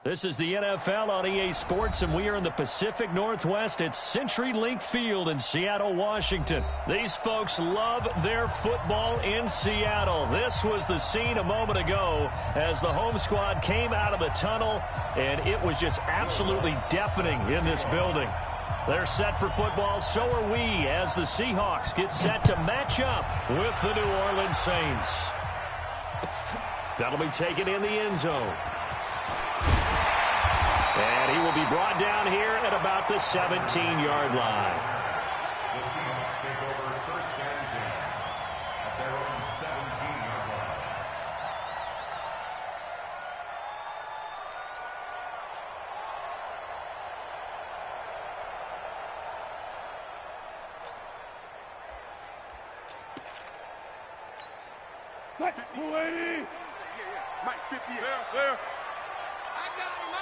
This is the NFL on EA Sports, and we are in the Pacific Northwest at CenturyLink Field in Seattle, Washington. These folks love their football in Seattle. This was the scene a moment ago as the home squad came out of the tunnel, and it was just absolutely deafening in this building. They're set for football, so are we, as the Seahawks get set to match up with the New Orleans Saints. That'll be taken in the end zone. And he will be brought down here at about the 17-yard line. The Seahawks take over first and 10 at their own 17-yard line. Like 280. Mike 50. There. I got him.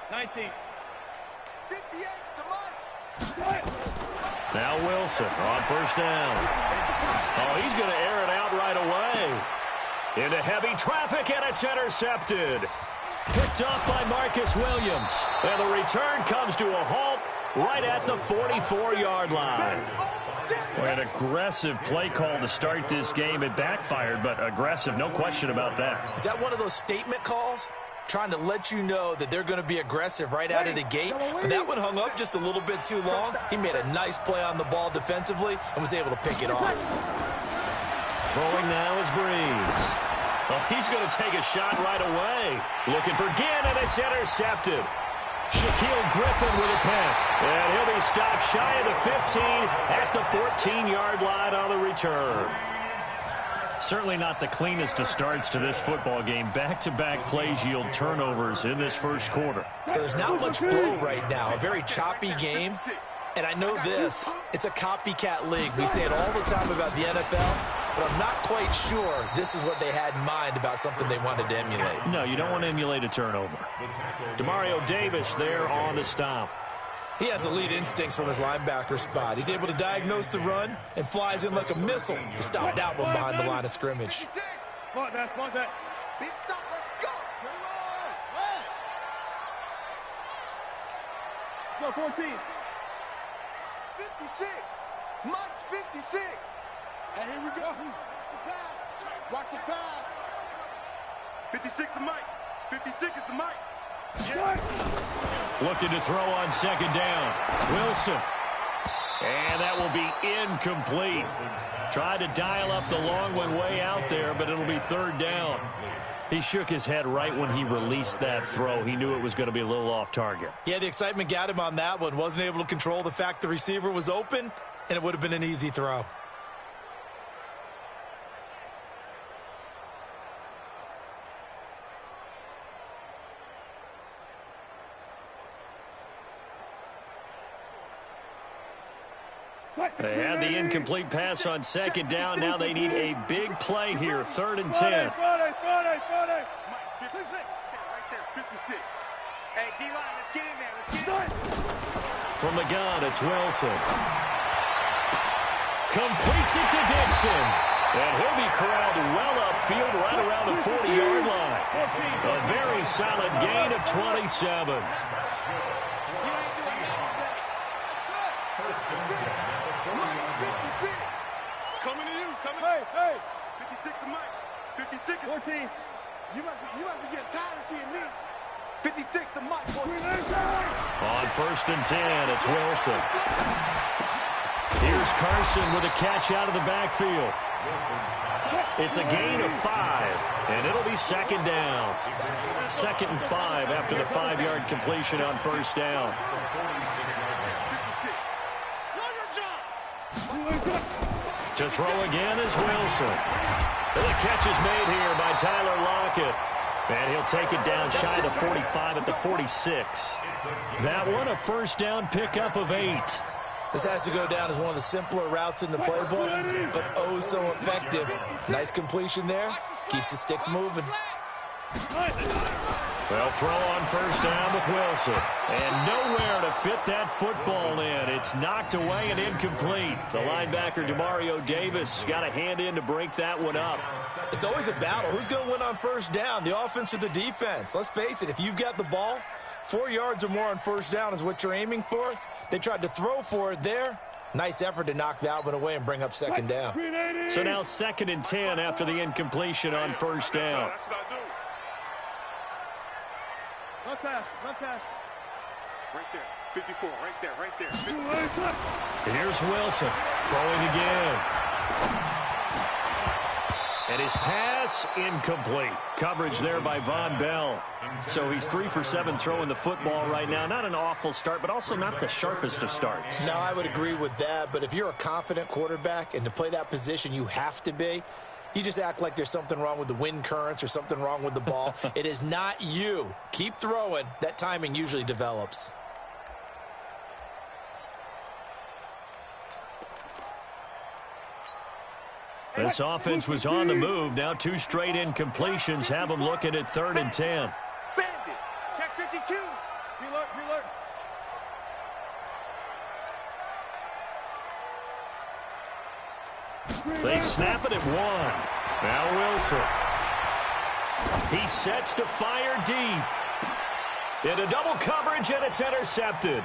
19. 58's the Mike. Now Wilson on first down. Oh, he's going to air it out right away. Into heavy traffic, and it's intercepted. Picked off by Marcus Williams. And the return comes to a halt right at the 44-yard line. An aggressive play call to start this game. It backfired, but aggressive, no question about that. Is that one of those statement calls? Trying to let you know that they're going to be aggressive right out of the gate. But that one hung up just a little bit too long. He made a nice play on the ball defensively and was able to pick it off. Throwing now is Breeze. Oh, he's going to take a shot right away. Looking for Ginn, and it's intercepted. Shaquille Griffin with a pick. And he'll be stopped shy of the 15 at the 14-yard line on the return. Certainly not the cleanest of starts to this football game. Back-to-back plays yield turnovers in this first quarter. So there's not much flow right now. A very choppy game. And I know this. It's a copycat league. We say it all the time about the NFL, but I'm not quite sure this is what they had in mind about something they wanted to emulate. No, you don't want to emulate a turnover. Demario Davis there on the stop. He has elite instincts from his linebacker spot. He's able to diagnose the run and flies in like a missile to stop that one behind the line of scrimmage. Block that. Big stop, let's go. Go, 14. 56. Mike's 56. And here we go. The pass. Watch the pass. 56 to Mike. 56 is the Mike. Looking to throw on second down. Wilson. And that will be incomplete. Tried to dial up the long one way out there, but it'll be third down. He shook his head right when he released that throw. He knew it was going to be a little off target. Yeah, the excitement got him on that one. Wasn't able to control the fact the receiver was open, and it would have been an easy throw. They had the incomplete pass on second down. Now they need a big play here. 3rd and 10. Right there, 56. Hey, D-line, let's get in there. From the gun, it's Wilson. Completes it to Dixon. And he'll be corralled well upfield right around the 40-yard line. A very solid gain of 27. Coming to you, Hey. 56 to Mike. 56 to 14. You must be getting tired of seeing me. 56 to Mike. 14. On 1st and 10, it's Wilson. Here's Carson with a catch out of the backfield. It's a gain of 5, and it'll be second down. 2nd and 5 after the 5-yard completion on first down. To throw again is Wilson. The catch is made here by Tyler Lockett. And he'll take it down shy of 45 at the 46. That one, a first down pickup of 8. This has to go down as one of the simpler routes in the playbook, but oh so effective. Nice completion there. Keeps the sticks moving. They'll throw on first down with Wilson. And nowhere to fit that football in. It's knocked away and incomplete. The linebacker, Demario Davis, got a hand in to break that one up. It's always a battle. Who's going to win on first down, the offense or the defense? Let's face it, if you've got the ball, 4 yards or more on first down is what you're aiming for. They tried to throw for it there. Nice effort to knock that one away and bring up second down. So now 2nd and 10 after the incompletion on first down. Run pass. Right there. 54. Right there. Here's Wilson throwing again. And his pass incomplete. Coverage there by Von Bell. So he's 3 for 7 throwing the football right now. Not an awful start, but also not the sharpest of starts. No, I would agree with that. But if you're a confident quarterback and to play that position, you have to be. You just act like there's something wrong with the wind currents or something wrong with the ball. It is not you. Keep throwing. That timing usually develops. This offense was on the move. Now 2 straight incompletions have them looking at 3rd and 10. Bandit. Check 52. Reload. They snap it at 1. Now Wilson. He sets to fire deep. Into double coverage, and it's intercepted.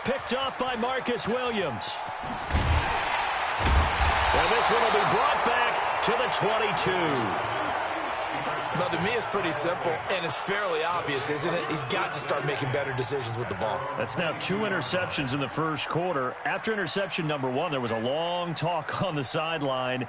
Picked off by Marcus Williams. And this one will be brought back to the 22. Now, to me, it's pretty simple, and it's fairly obvious, isn't it? He's got to start making better decisions with the ball. That's now 2 interceptions in the first quarter. After interception number 1, there was a long talk on the sideline,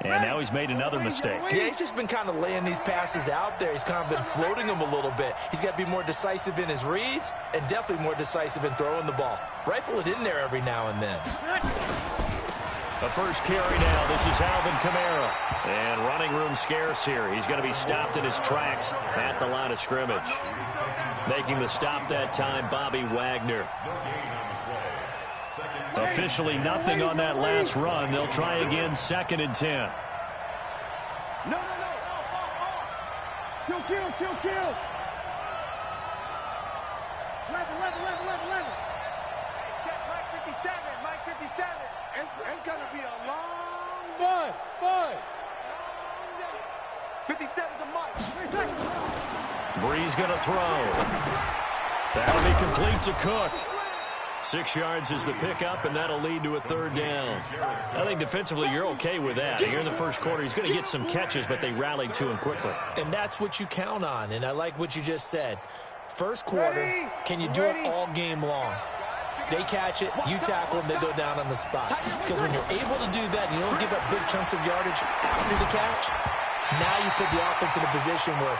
and now he's made another mistake. Yeah, he's just been kind of laying these passes out there. He's kind of been floating them a little bit. He's got to be more decisive in his reads and definitely more decisive in throwing the ball. Rifle it in there every now and then. The first carry now. This is Alvin Kamara. And running room scarce here. He's going to be stopped in his tracks at the line of scrimmage. Making the stop that time, Bobby Wagner. Officially nothing on that last run. They'll try again, 2nd and 10. No. Kill. 11. Check Mike 57. It's going to be a long day. 57 to Mike. Breeze going to throw. That'll be complete to Cook. 6 yards is the pickup, and that'll lead to a 3rd down. I think defensively you're okay with that. Here in the first quarter, he's going to get some catches, but they rallied to him quickly. And that's what you count on, and I like what you just said. First quarter, can you do it all game long? They catch it, you tackle them, they go down on the spot. Because when you're able to do that and you don't give up big chunks of yardage after the catch, now you put the offense in a position where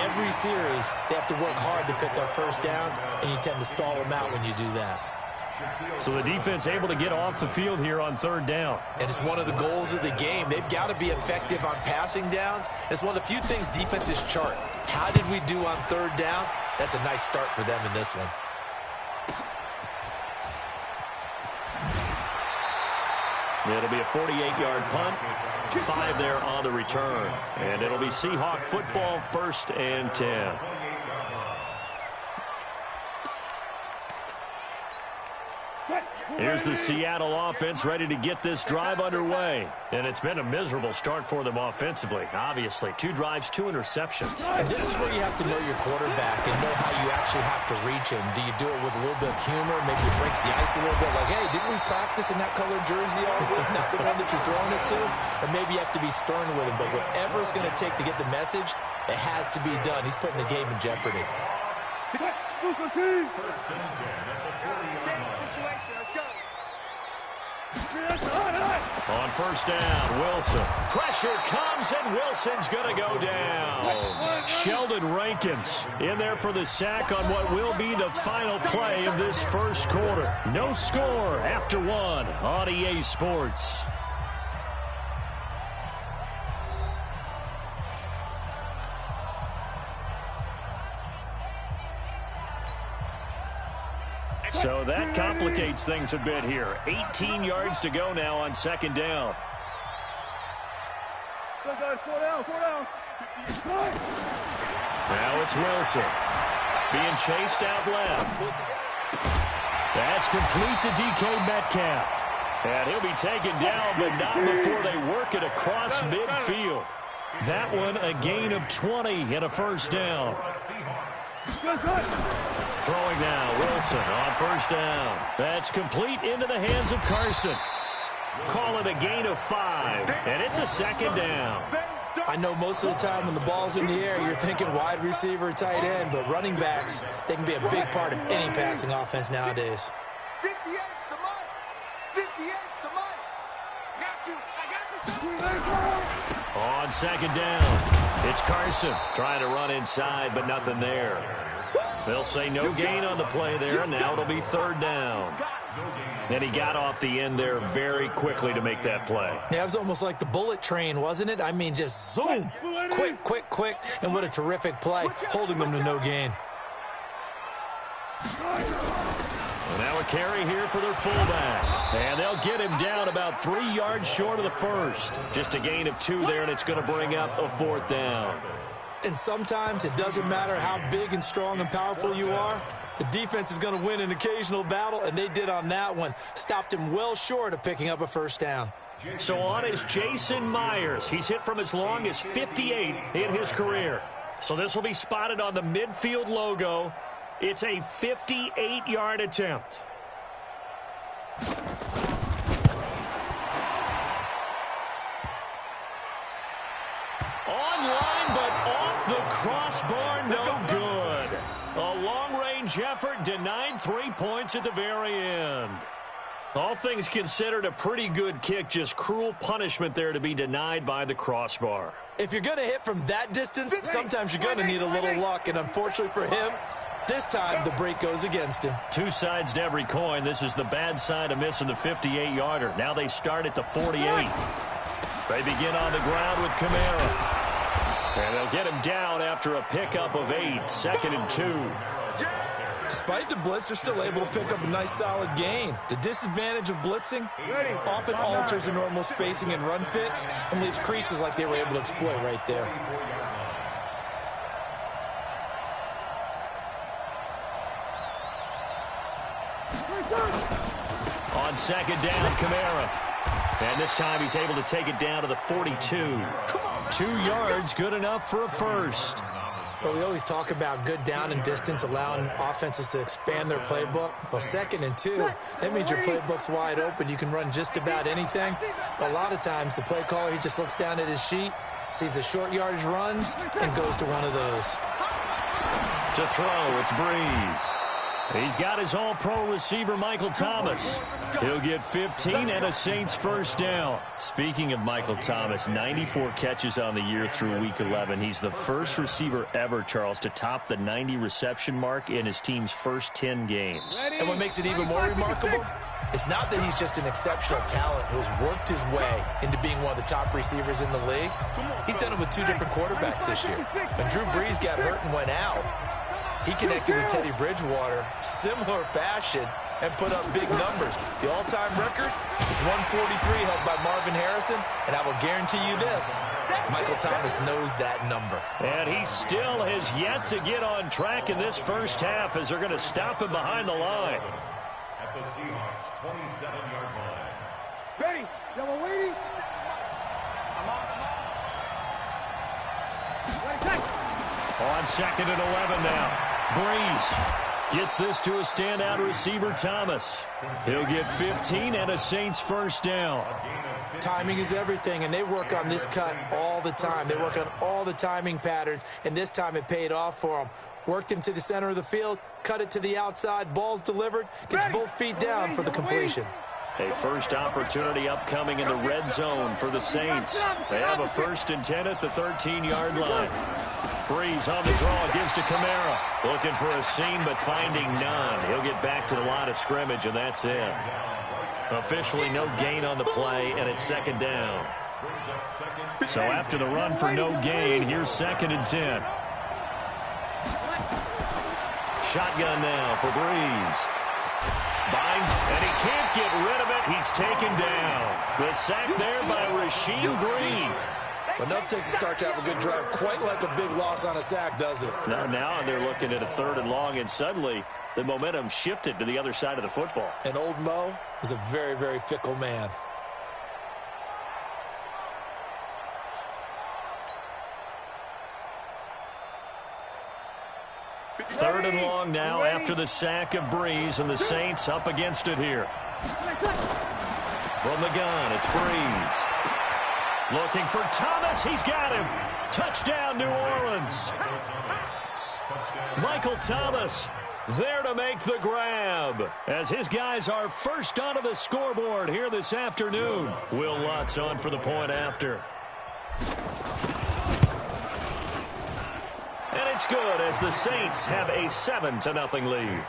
every series they have to work hard to pick up first downs, and you tend to stall them out when you do that. So the defense able to get off the field here on 3rd down. And it's one of the goals of the game. They've got to be effective on passing downs. It's one of the few things defenses chart. How did we do on 3rd down? That's a nice start for them in this one. It'll be a 48-yard punt. 5 there on the return. And it'll be Seahawk football, 1st and 10. Here's the Seattle offense ready to get this drive underway. And it's been a miserable start for them offensively, obviously. 2 drives, 2 interceptions. And this is where you have to know your quarterback and know how you actually have to reach him. Do you do it with a little bit of humor, maybe break the ice a little bit, like, hey, didn't we practice in that colored jersey all week, not the one that you're throwing it to? Or maybe you have to be stern with him. But whatever it's going to take to get the message, it has to be done. He's putting the game in jeopardy. On first down, Wilson. Pressure comes, and Wilson's going to go down. Sheldon Rankins in there for the sack on what will be the final play of this first quarter. No score after 1 on EA Sports. So that complicates things a bit here. 18 yards to go now on 2nd down. Go, guys, 4 down. Now it's Wilson. Being chased out left. That's complete to DK Metcalf. And he'll be taken down, but not before they work it across midfield. That one a gain of 20 and a first down. Throwing now, Wilson on first down. That's complete into the hands of Carson. Call it a gain of 5, and it's a second down. I know most of the time when the ball's in the air, you're thinking wide receiver, tight end, but running backs, they can be a big part of any passing offense nowadays. 58's the money. 58's the money. Got you. I got you. On second down, it's Carson trying to run inside, but nothing there. They'll say no gain on the play there, and now it'll be third down. And he got off the end there very quickly to make that play. Yeah, it was almost like the bullet train, wasn't it? I mean, just zoom, quick, quick, quick, and what a terrific play, holding them to no gain. And now a carry here for their fullback. And they'll get him down about 3 yards short of the first. Just a gain of 2 there, and it's going to bring up a fourth down. And sometimes it doesn't matter how big and strong and powerful you are. The defense is going to win an occasional battle, and they did on that one. Stopped him well short of picking up a first down. So on is Jason Myers. He's hit from as long as 58 in his career. So this will be spotted on the midfield logo. It's a 58-yard attempt. Online, but off the crossbar, no good. A long-range effort denied 3 points at the very end. All things considered, a pretty good kick, just cruel punishment there to be denied by the crossbar. If you're going to hit from that distance, sometimes you're going to need a little luck, and unfortunately for him, this time the break goes against him. 2 sides to every coin. This is the bad side of missing the 58-yarder. Now they start at the 48. They begin on the ground with Kamara. And they'll get him down after a pickup of 8, 2nd and 2. Despite the blitz, they're still able to pick up a nice solid gain. The disadvantage of blitzing often alters the normal spacing and run fits and leaves creases like they were able to exploit right there. On second down, Kamara. And this time he's able to take it down to the 42. 2 yards, good enough for a first. Well, we always talk about good down and distance, allowing offenses to expand their playbook. Well, 2nd and 2, that means your playbook's wide open. You can run just about anything. But a lot of times, the play caller, he just looks down at his sheet, sees the short yardage runs, and goes to one of those. To throw, it's Breeze. He's got his all-pro receiver, Michael Thomas. He'll get 15 and a Saints first down. Speaking of Michael Thomas, 94 catches on the year through Week 11. He's the first receiver ever, Charles, to top the 90 reception mark in his team's first 10 games. And what makes it even more remarkable is not that he's just an exceptional talent who's worked his way into being one of the top receivers in the league. He's done it with 2 different quarterbacks this year. When Drew Brees got hurt and went out, he connected with Teddy Bridgewater, similar fashion, and put up big numbers. The all-time record is 143, held by Marvin Harrison, and I will guarantee you this, Michael Thomas knows that number. And he still has yet to get on track in this first half as they're going to stop him behind the line. At the Seahawks' 27-yard line. Ready? Y'all waiting? On 2nd and 11 now. Breeze gets this to a standout receiver, Thomas. He'll get 15 and a Saints first down. Timing is everything, and they work on this cut all the time. They work on all the timing patterns, and this time it paid off for them. Worked him to the center of the field, cut it to the outside, ball's delivered, gets both feet down for the completion. A first opportunity upcoming in the red zone for the Saints. They have a 1st and 10 at the 13-yard line. Breeze on the draw, gives to Kamara. Looking for a seam, but finding none. He'll get back to the line of scrimmage, and that's it. Officially no gain on the play, and it's 2nd down. So after the run for no gain, here's 2nd and 10. Shotgun now for Breeze. Binds, and he can't get rid of it. He's taken down. The sack there by Rasheem Green. Enough takes a start to have a good drive. Quite like a big loss on a sack, does it? Now they're looking at a 3rd and long, and suddenly the momentum shifted to the other side of the football. And old Mo is a very, very fickle man. Third and long now after the sack of Breeze, and the Saints up against it here. From the gun, it's Breeze. Looking for Thomas. He's got him. Touchdown, New Orleans. Michael Thomas there to make the grab, as his guys are first onto the scoreboard here this afternoon. Will Lutz on for the point after. And it's good as the Saints have a 7-0 lead.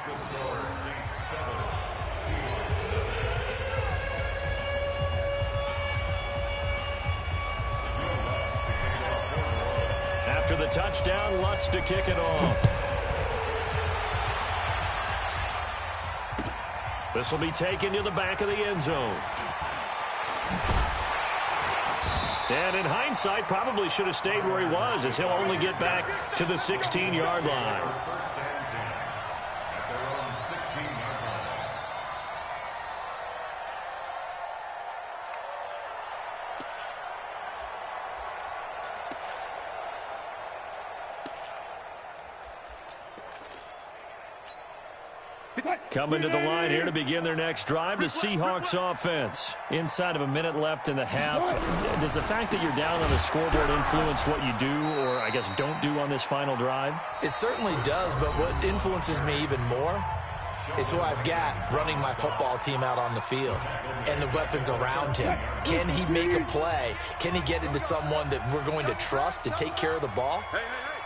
After the touchdown, Lutz to kick it off. This will be taken to the back of the end zone. And in hindsight, probably should have stayed where he was, as he'll only get back to the 16-yard line. First and 10 at their own 16-yard line. Coming to the line here to begin their next drive, the Seahawks offense. Inside of a minute left in the half. Does the fact that you're down on the scoreboard influence what you do, or I guess don't do on this final drive? It certainly does, but what influences me even more is who I've got running my football team out on the field and the weapons around him. Can he make a play? Can he get into someone that we're going to trust to take care of the ball?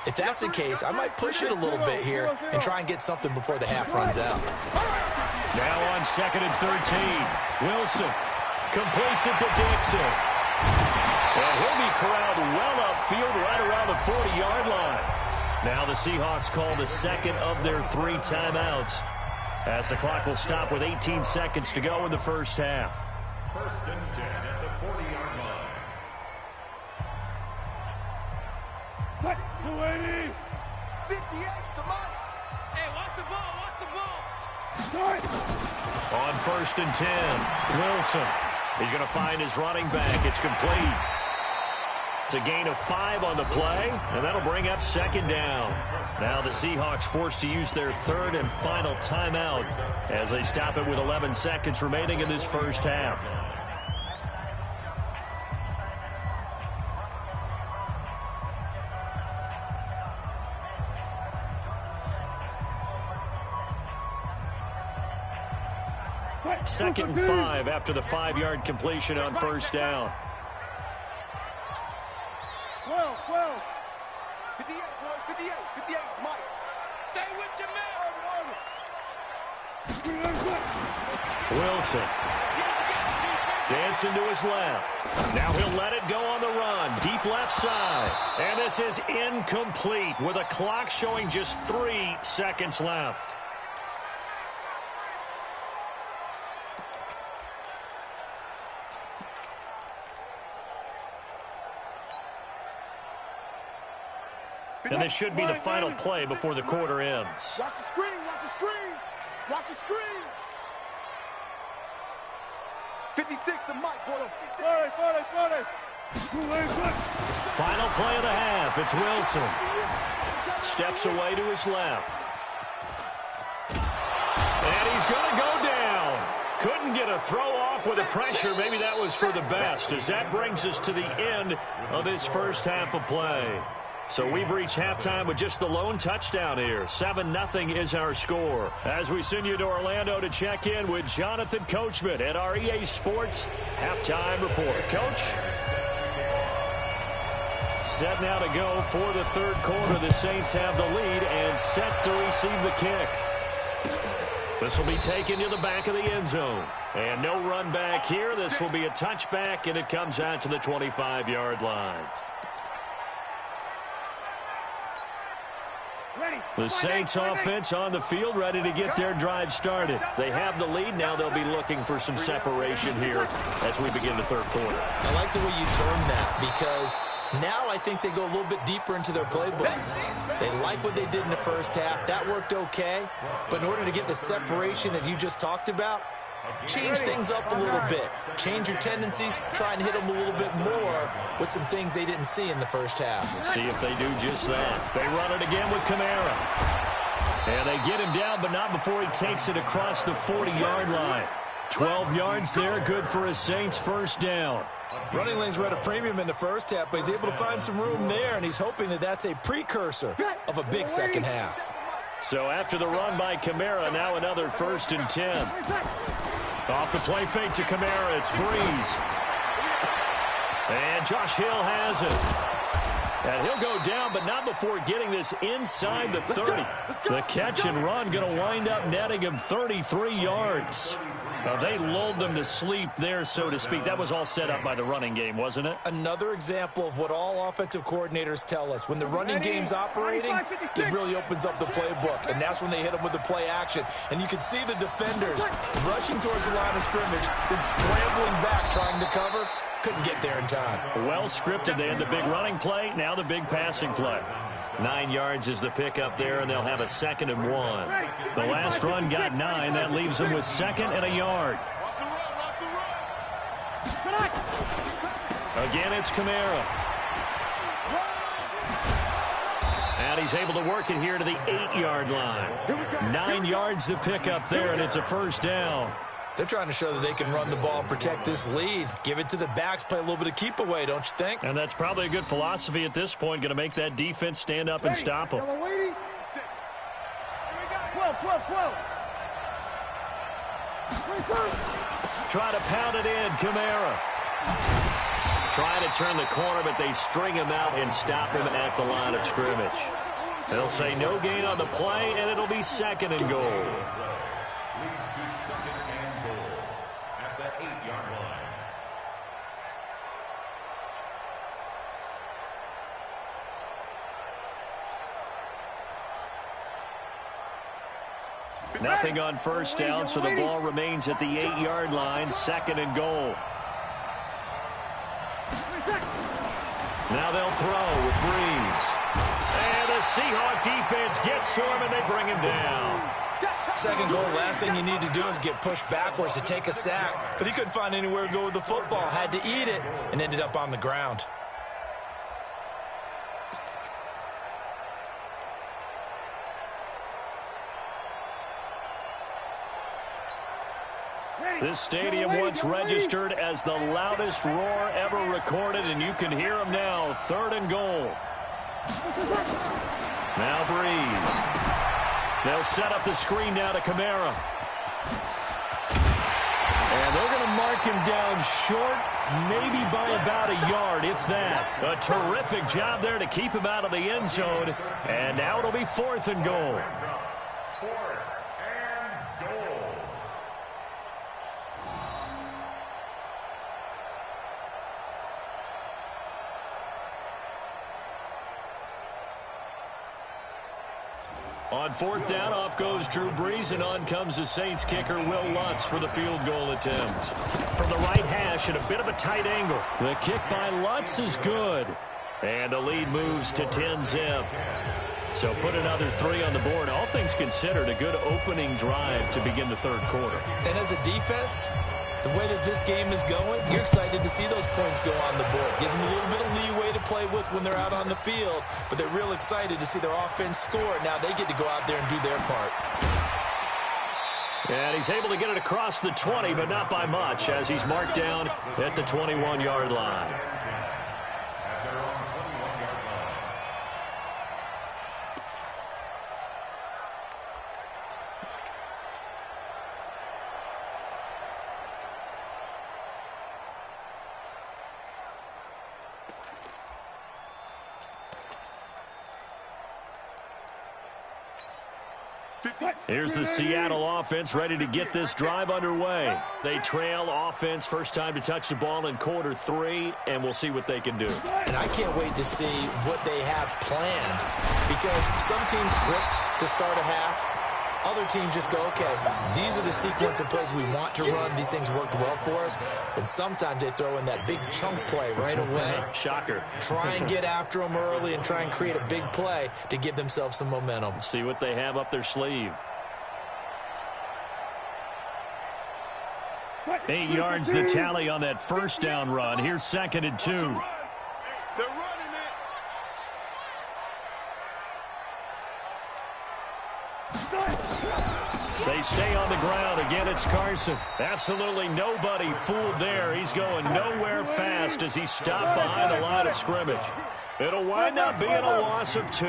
If that's the case, I might push it a little bit here and try and get something before the half runs out. Now on 2nd and 13. Wilson completes it to Dixon. Well, he'll be corralled well upfield right around the 40-yard line. Now the Seahawks call the second of their 3 timeouts, as the clock will stop with 18 seconds to go in the first half. First and 10 at the 40-yard line. 280. 58 to Mike. Hey, watch the ball. Watch the ball. On 1st and 10, Wilson. He's going to find his running back. It's complete. It's a gain of 5 on the play, and that'll bring up 2nd down. Now the Seahawks forced to use their 3rd and final timeout as they stop it with 11 seconds remaining in this first half. Second and 5 after the 5-yard completion on 1st down. 12. 58, boys. 58. 58 to Mike. Stay with your man. Wilson dancing to his left. Now he'll let it go on the run. Deep left side. And this is incomplete with a clock showing just 3 seconds left. And this should be the final play before the quarter ends. Watch the screen. Watch the screen. Watch the screen. 56 to Mike. 40. Final play of the half. It's Wilson. Steps away to his left. And he's going to go down. Couldn't get a throw off with the pressure. Maybe that was for the best, as that brings us to the end of this first half of play. So we've reached halftime with just the lone touchdown here. 7-0 is our score. As we send you to Orlando to check in with Jonathan Coachman at our EA Sports Halftime Report. Coach? Set now to go for the 3rd quarter. The Saints have the lead and set to receive the kick. This will be taken to the back of the end zone. And no run back here. This will be a touchback, and it comes out to the 25-yard line. The Saints offense on the field, ready to get their drive started. They have the lead. Now they'll be looking for some separation here as we begin the 3rd quarter. I like the way you termed that, because Now I think they go a little bit deeper into their playbook. They like what they did in the first half. That worked okay. But in order to get the separation that you just talked about, change things up a little bit. Change your tendencies. Try and hit them a little bit more with some things they didn't see in the first half. See if they do just that. They run it again with Kamara. And they get him down, but not before he takes it across the 40-yard line. 12 yards there, good for a Saints first down. Running lanes were at a premium in the first half, but he's able to find some room there, and he's hoping that that's a precursor of a big second half. So after the run by Kamara, now another 1st and 10. Off the play fake to Kamara, it's Breeze. And Josh Hill has it. And he'll go down, but not before getting this inside the 30. The catch and run going to wind up netting him 33 yards. They lulled them to sleep there, so to speak. That was all set up by the running game, wasn't it? Another example of what all offensive coordinators tell us. When the running game's operating, it really opens up the playbook, and that's when they hit them with the play action. And you can see the defenders rushing towards the line of scrimmage, then scrambling back trying to cover. Couldn't get there in time. Well scripted. They had the big running play, now the big passing play. 9 yards is the pickup there, and they'll have a 2nd and 1. The last run got 9. That leaves them with 2nd and a yard. Again, it's Kamara. And he's able to work it here to the 8-yard line. 9 yards the pickup there, and it's a first down. They're trying to show that they can run the ball and protect this lead. Give it to the backs, play a little bit of keep away, don't you think? And that's probably a good philosophy at this point, going to make that defense stand up and stop them. Try to pound it in, Kamara. Trying to turn the corner, but they string him out and stop him at the line of scrimmage. They'll say no gain on the play, and it'll be 2nd and goal. Leads to 2nd and goal at the 8-yard line. Nothing on first down, so the ball remains at the 8-yard line, 2nd and goal. Now they'll throw with Breeze. And the Seahawk defense gets to him, and they bring him down. 2nd goal, last thing you need to do is get pushed backwards to take a sack. But he couldn't find anywhere to go with the football, had to eat it, and ended up on the ground. This stadium once registered as the loudest roar ever recorded, and you can hear them now. 3rd and goal. Now Breeze. They'll set up the screen now to Kamara. And they're going to mark him down short, maybe by about a yard, if that. A terrific job there to keep him out of the end zone. And now it'll be 4th and goal. 4th and goal. On 4th down, off goes Drew Brees, and on comes the Saints kicker, Will Lutz, for the field goal attempt. From the right hash at a bit of a tight angle. The kick by Lutz is good. And the lead moves to 10-zip. So put another 3 on the board. All things considered, a good opening drive to begin the 3rd quarter. And as a defense, the way that this game is going, you're excited to see those points go on the board. Gives them a little bit of leeway to play with when they're out on the field, but they're real excited to see their offense score. Now they get to go out there and do their part. And he's able to get it across the 20, but not by much, as he's marked down at the 21-yard line. Here's the Seattle offense ready to get this drive underway. They trail offense, first time to touch the ball in quarter 3, and we'll see what they can do. And I can't wait to see what they have planned, because some teams script to start a half, Other teams just go, okay, these are the sequence of plays we want to run. These things worked well for us. And sometimes they throw in that big chunk play right away. Shocker. Try and get after them early and try and create a big play to give themselves some momentum. See what they have up their sleeve. 8 yards the tally on that first down run. Here's 2nd and 2. They're running it. They stay on the ground. Again, it's Carson. Absolutely nobody fooled there. He's going nowhere fast as he stopped behind the line of scrimmage. It'll wind up being a loss of 2.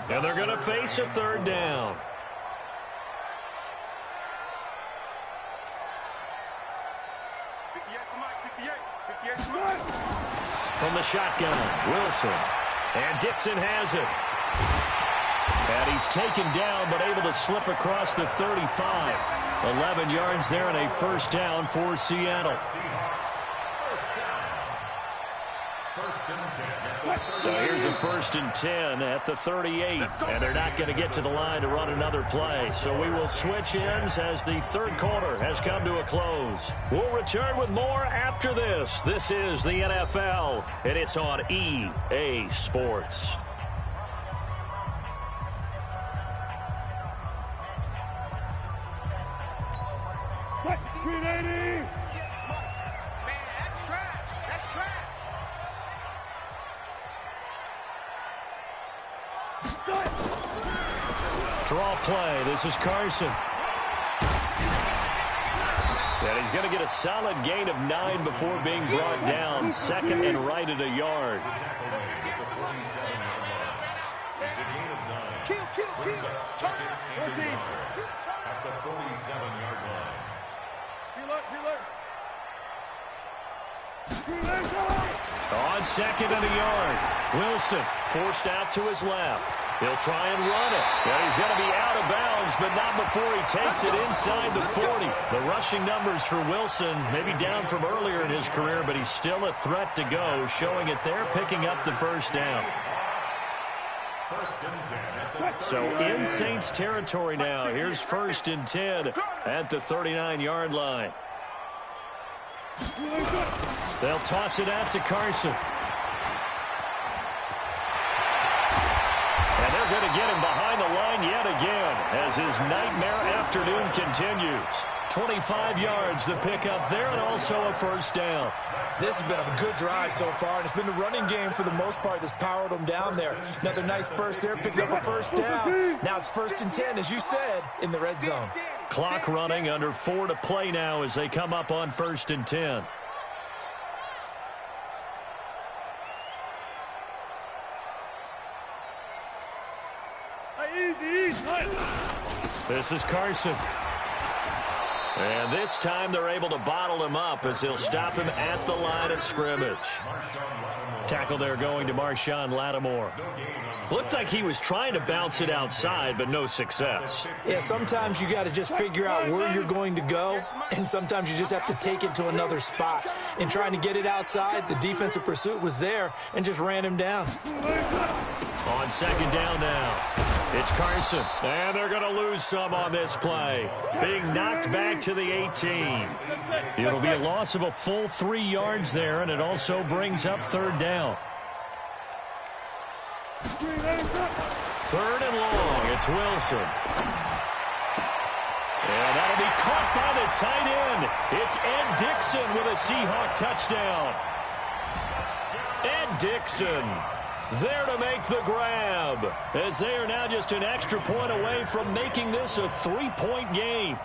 And they're going to face a 3rd down. From the shotgun, Wilson. And Dixon has it. And he's taken down, but able to slip across the 35. 11 yards there and a first down for Seattle. So here's a 1st and 10 at the 38. And they're not going to get to the line to run another play. So we will switch ends as the 3rd quarter has come to a close. We'll return with more after this. This is the NFL, and it's on EA Sports. Draw play. This is Carson. And he's going to get a solid gain of 9 before being brought down. 2nd and right at a yard. It's a gain of 9. Kill. Brings up 2nd and a yard at the 47-yard line. On 2nd and a yard. Wilson forced out to his left. He'll try and run it. And he's going to be out of bounds, but not before he takes it inside the 40. The rushing numbers for Wilson maybe down from earlier in his career, but he's still a threat to go, showing it there, picking up the first down. So in Saints territory now. Here's 1st and 10 at the 39-yard line. They'll toss it out to Carson. And they're going to get him behind the line yet again as his nightmare afternoon continues. 25 yards the pickup there and also a first down. This has been a good drive so far, and it's been the running game for the most part that's powered them down there. Another nice burst there, picking up a first down. Now it's 1st and 10, as you said, in the red zone. Clock running, under 4 to play now as they come up on 1st and 10. This is Carson. And this time they're able to bottle him up as he'll stop him at the line of scrimmage. Tackle there going to Marshawn Lattimore. Looked like he was trying to bounce it outside, but no success. Yeah, sometimes you got to just figure out where you're going to go, and sometimes you just have to take it to another spot. In trying to get it outside, the defensive pursuit was there and just ran him down. On 2nd down now. It's Carson, and they're going to lose some on this play. Being knocked back to the 18. It'll be a loss of a full 3 yards there, and it also brings up 3rd down. 3rd and long, it's Wilson. And that'll be caught by the tight end. It's Ed Dickson with a Seahawk touchdown. Ed Dickson there to make the grab, as they are now just an extra point away from making this a 3-point game.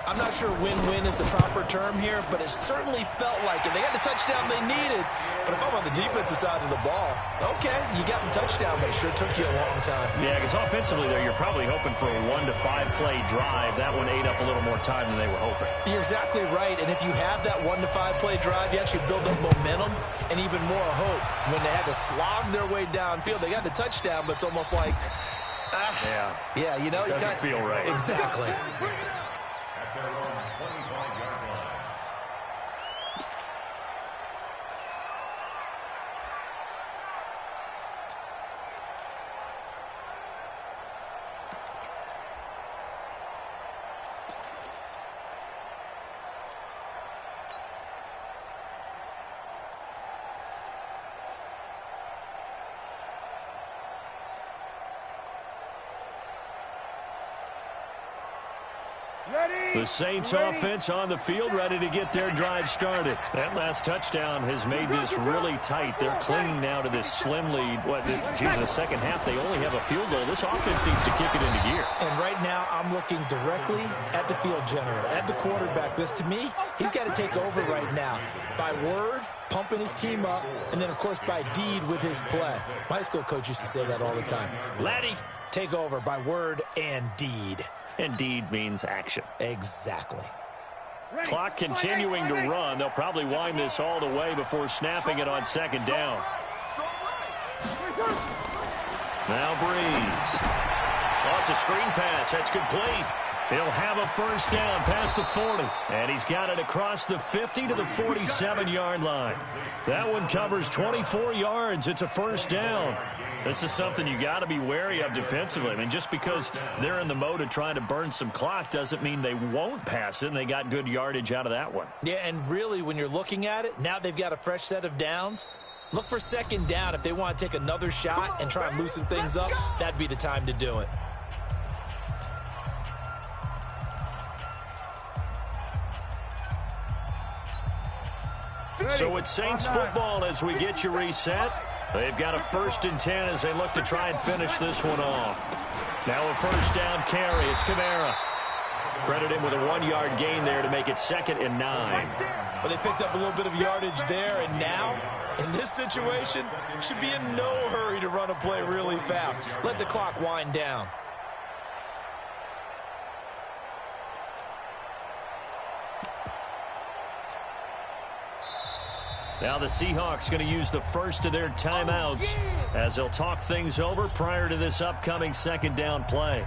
I'm not sure win-win is the proper term here, but it certainly felt like it. They got the touchdown they needed, but if I'm on the defensive side of the ball, okay, you got the touchdown, but it sure took you a long time. Yeah, because offensively there, you're probably hoping for a 1 to 5 play drive. That one ate up a little more time than they were hoping. You're exactly right, and if you have that 1 to 5 play drive, you actually build up momentum and even more hope. When they had to slog their way downfield, they got the touchdown, but it's almost like, yeah, you know, it doesn't feel right. Exactly. At their own 25-yard line. The Saints offense on the field, ready to get their drive started. That last touchdown has made this really tight. They're clinging now to this slim lead. The second half, they only have a field goal. This offense needs to kick it into gear. And right now, I'm looking directly at the field general, at the quarterback. Because to me, he's got to take over right now. By word, pumping his team up, and then, of course, by deed with his play. My high school coach used to say that all the time. Laddie, take over by word and deed. And deed means action. Exactly. Clock continuing to run. They'll probably wind this all the way before snapping it on second down. Now Breeze. Oh, it's a screen pass. That's complete. He'll have a first down past the 40. And he's got it across the 50 to the 47-yard line. That one covers 24 yards. It's a first down. This is something you got to be wary of defensively. I mean, just because they're in the mode of trying to burn some clock doesn't mean they won't pass it, and they got good yardage out of that one. Yeah, and really, when you're looking at it, now they've got a fresh set of downs. Look for second down. If they want to take another shot and try and loosen things up, that'd be the time to do it. So it's Saints football as we get you reset. They've got a 1st and 10 as they look to try and finish this one off. Now a first down carry. It's Kamara. Credit him with a 1-yard gain there to make it 2nd and 9. But they picked up a little bit of yardage there, and now, in this situation, should be in no hurry to run a play really fast. Let the clock wind down. Now the Seahawks going to use the first of their timeouts as they'll talk things over prior to this upcoming second down play.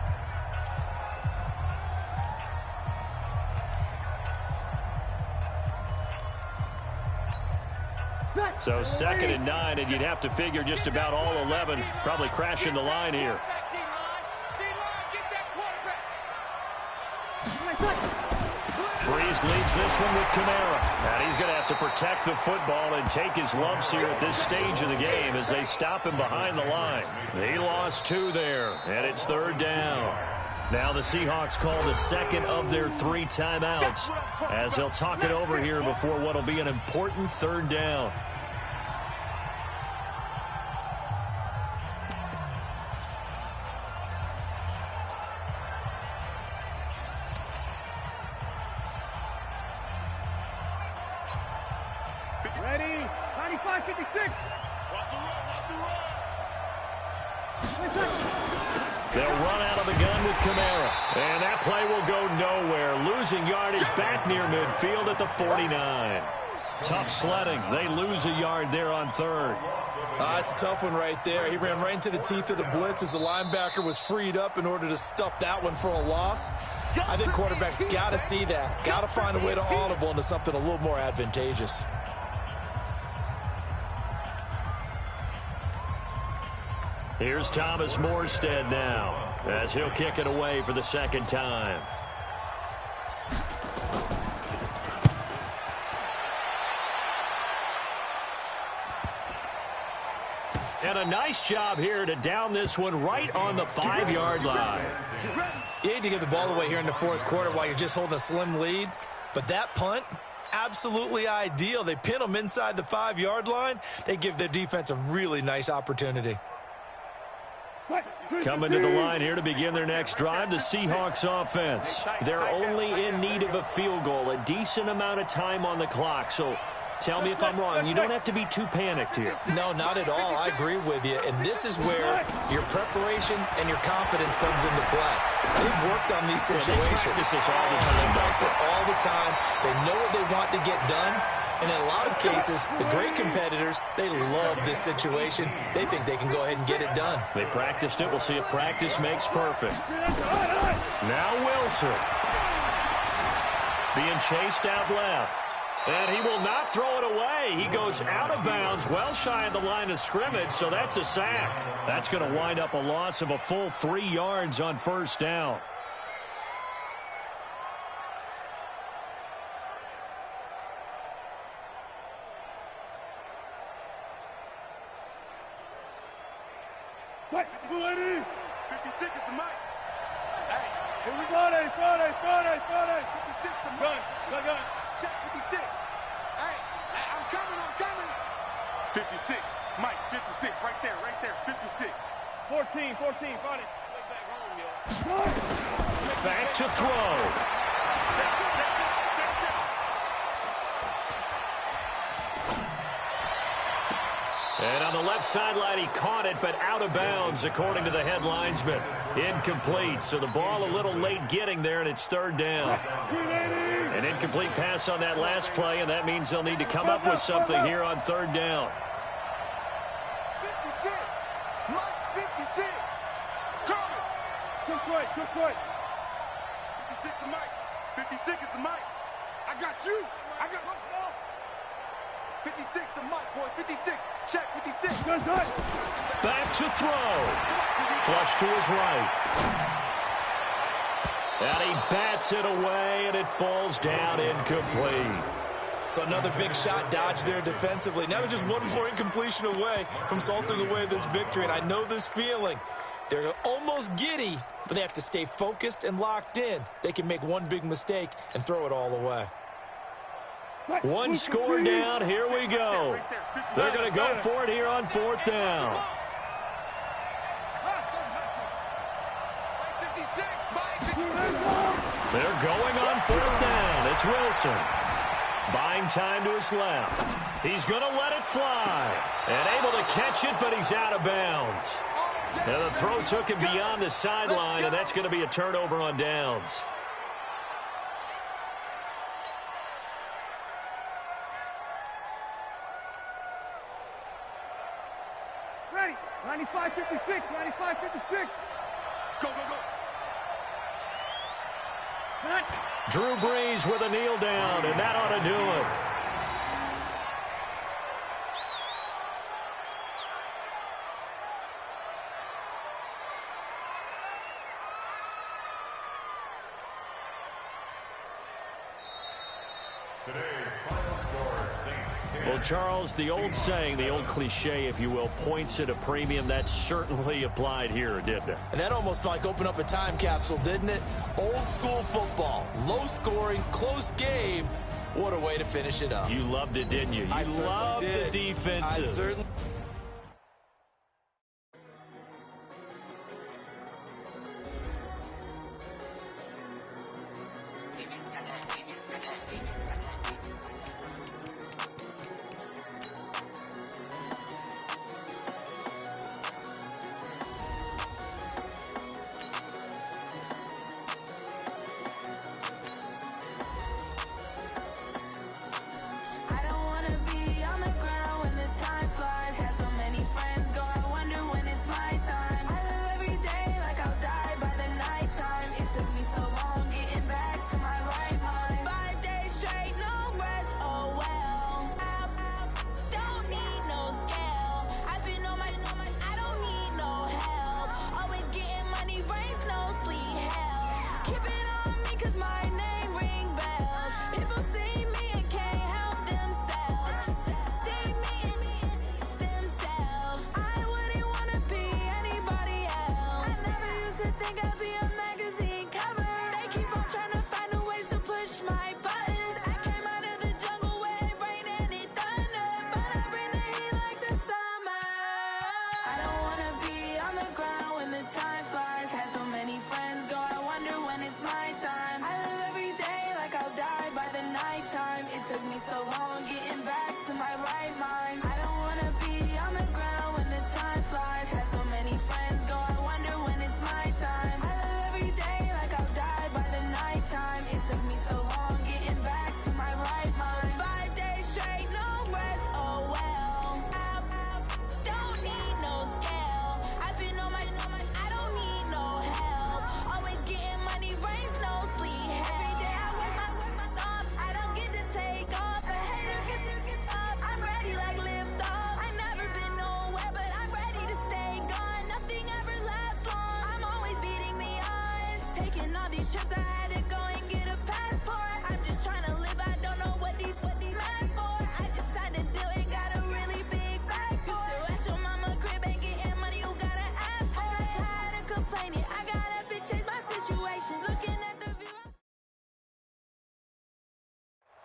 So 2nd and 9, and you'd have to figure just about all 11 probably crashing the line here. Breeze leads this one with Kamara. And he's going to have to protect the football and take his lumps here at this stage of the game as they stop him behind the line. He lost 2 there, and it's 3rd down. Now the Seahawks call the 2nd of their 3 timeouts as they'll talk it over here before what will be an important 3rd down. Ready? 95, 56. They'll run out of the gun with Kamara. And that play will go nowhere. Losing yardage back near midfield at the 49. Tough sledding. They lose a yard there on 3rd. It's a tough one right there. He ran right into the teeth of the blitz as the linebacker was freed up in order to stuff that one for a loss. I think quarterbacks got to see that. Got to find a way to audible into something a little more advantageous. Here's Thomas Morstead now as he'll kick it away for the 2nd time. And a nice job here to down this one right on the 5-yard line. You hate to give the ball away here in the 4th quarter while you're just holding a slim lead, but that punt, absolutely ideal. They pin them inside the 5-yard line. They give their defense a really nice opportunity. Coming to the line here to begin their next drive, the Seahawks offense. They're only in need of a field goal, a decent amount of time on the clock. So tell me if I'm wrong. You don't have to be too panicked here. No, not at all. I agree with you. And this is where your preparation and your confidence comes into play. They've worked on these situations. They practice this all the time. They practice it all the time. They know what they want to get done. And in a lot of cases, the great competitors, they love this situation. They think they can go ahead and get it done. They practiced it. We'll see if practice makes perfect. Now Wilson. Being chased out left. And he will not throw it away. He goes out of bounds, well shy of the line of scrimmage, so that's a sack. That's going to wind up a loss of a full 3 yards on 1st down. Ready? 56 is the mic. Hey, Here we go. Friday. 56 to Mike. Gun. Check 56. Hey, I'm coming. 56. Mike, 56. Right there. 56. 14. Friday. Back to throw. And on the left sideline, he caught it, but out of bounds, according to the head linesman. Incomplete, so the ball a little late getting there, and it's third down. An incomplete pass on that last play, and that means they'll need to come up with something here on third down. 56. Mike's 56. Coming. Took right. 56 to Mike. 56 is the Mike. I got you. I got no small. 56 to Mike, boys. 56. Check 56. Back to throw. Flush to his right. And he bats it away, and it falls down incomplete. So another big shot dodged there defensively. Now they're just one more incompletion away from salting away this victory, and I know this feeling. They're almost giddy, but they have to stay focused and locked in. They can make one big mistake and throw it all away. One score down. Here we go. They're going to go for it here on fourth down. They're going on fourth down. It's Wilson. Buying time to his left. He's going to let it fly. And able to catch it, but he's out of bounds. And the throw took him beyond the sideline, and that's going to be a turnover on downs. Ready. 95-56. Go. Drew Brees with a kneel down, and that ought to do it. Today's final score, Saints 10. Well, Charles, the old saying, the old cliche, if you will, points at a premium, that certainly applied here, didn't it? And that almost like opened up a time capsule, didn't it? Old school football, low scoring, close game. What a way to finish it up. You loved it, didn't you? I You certainly loved did. the defensive. I certainly I don't wanna be on the ground when the time flies.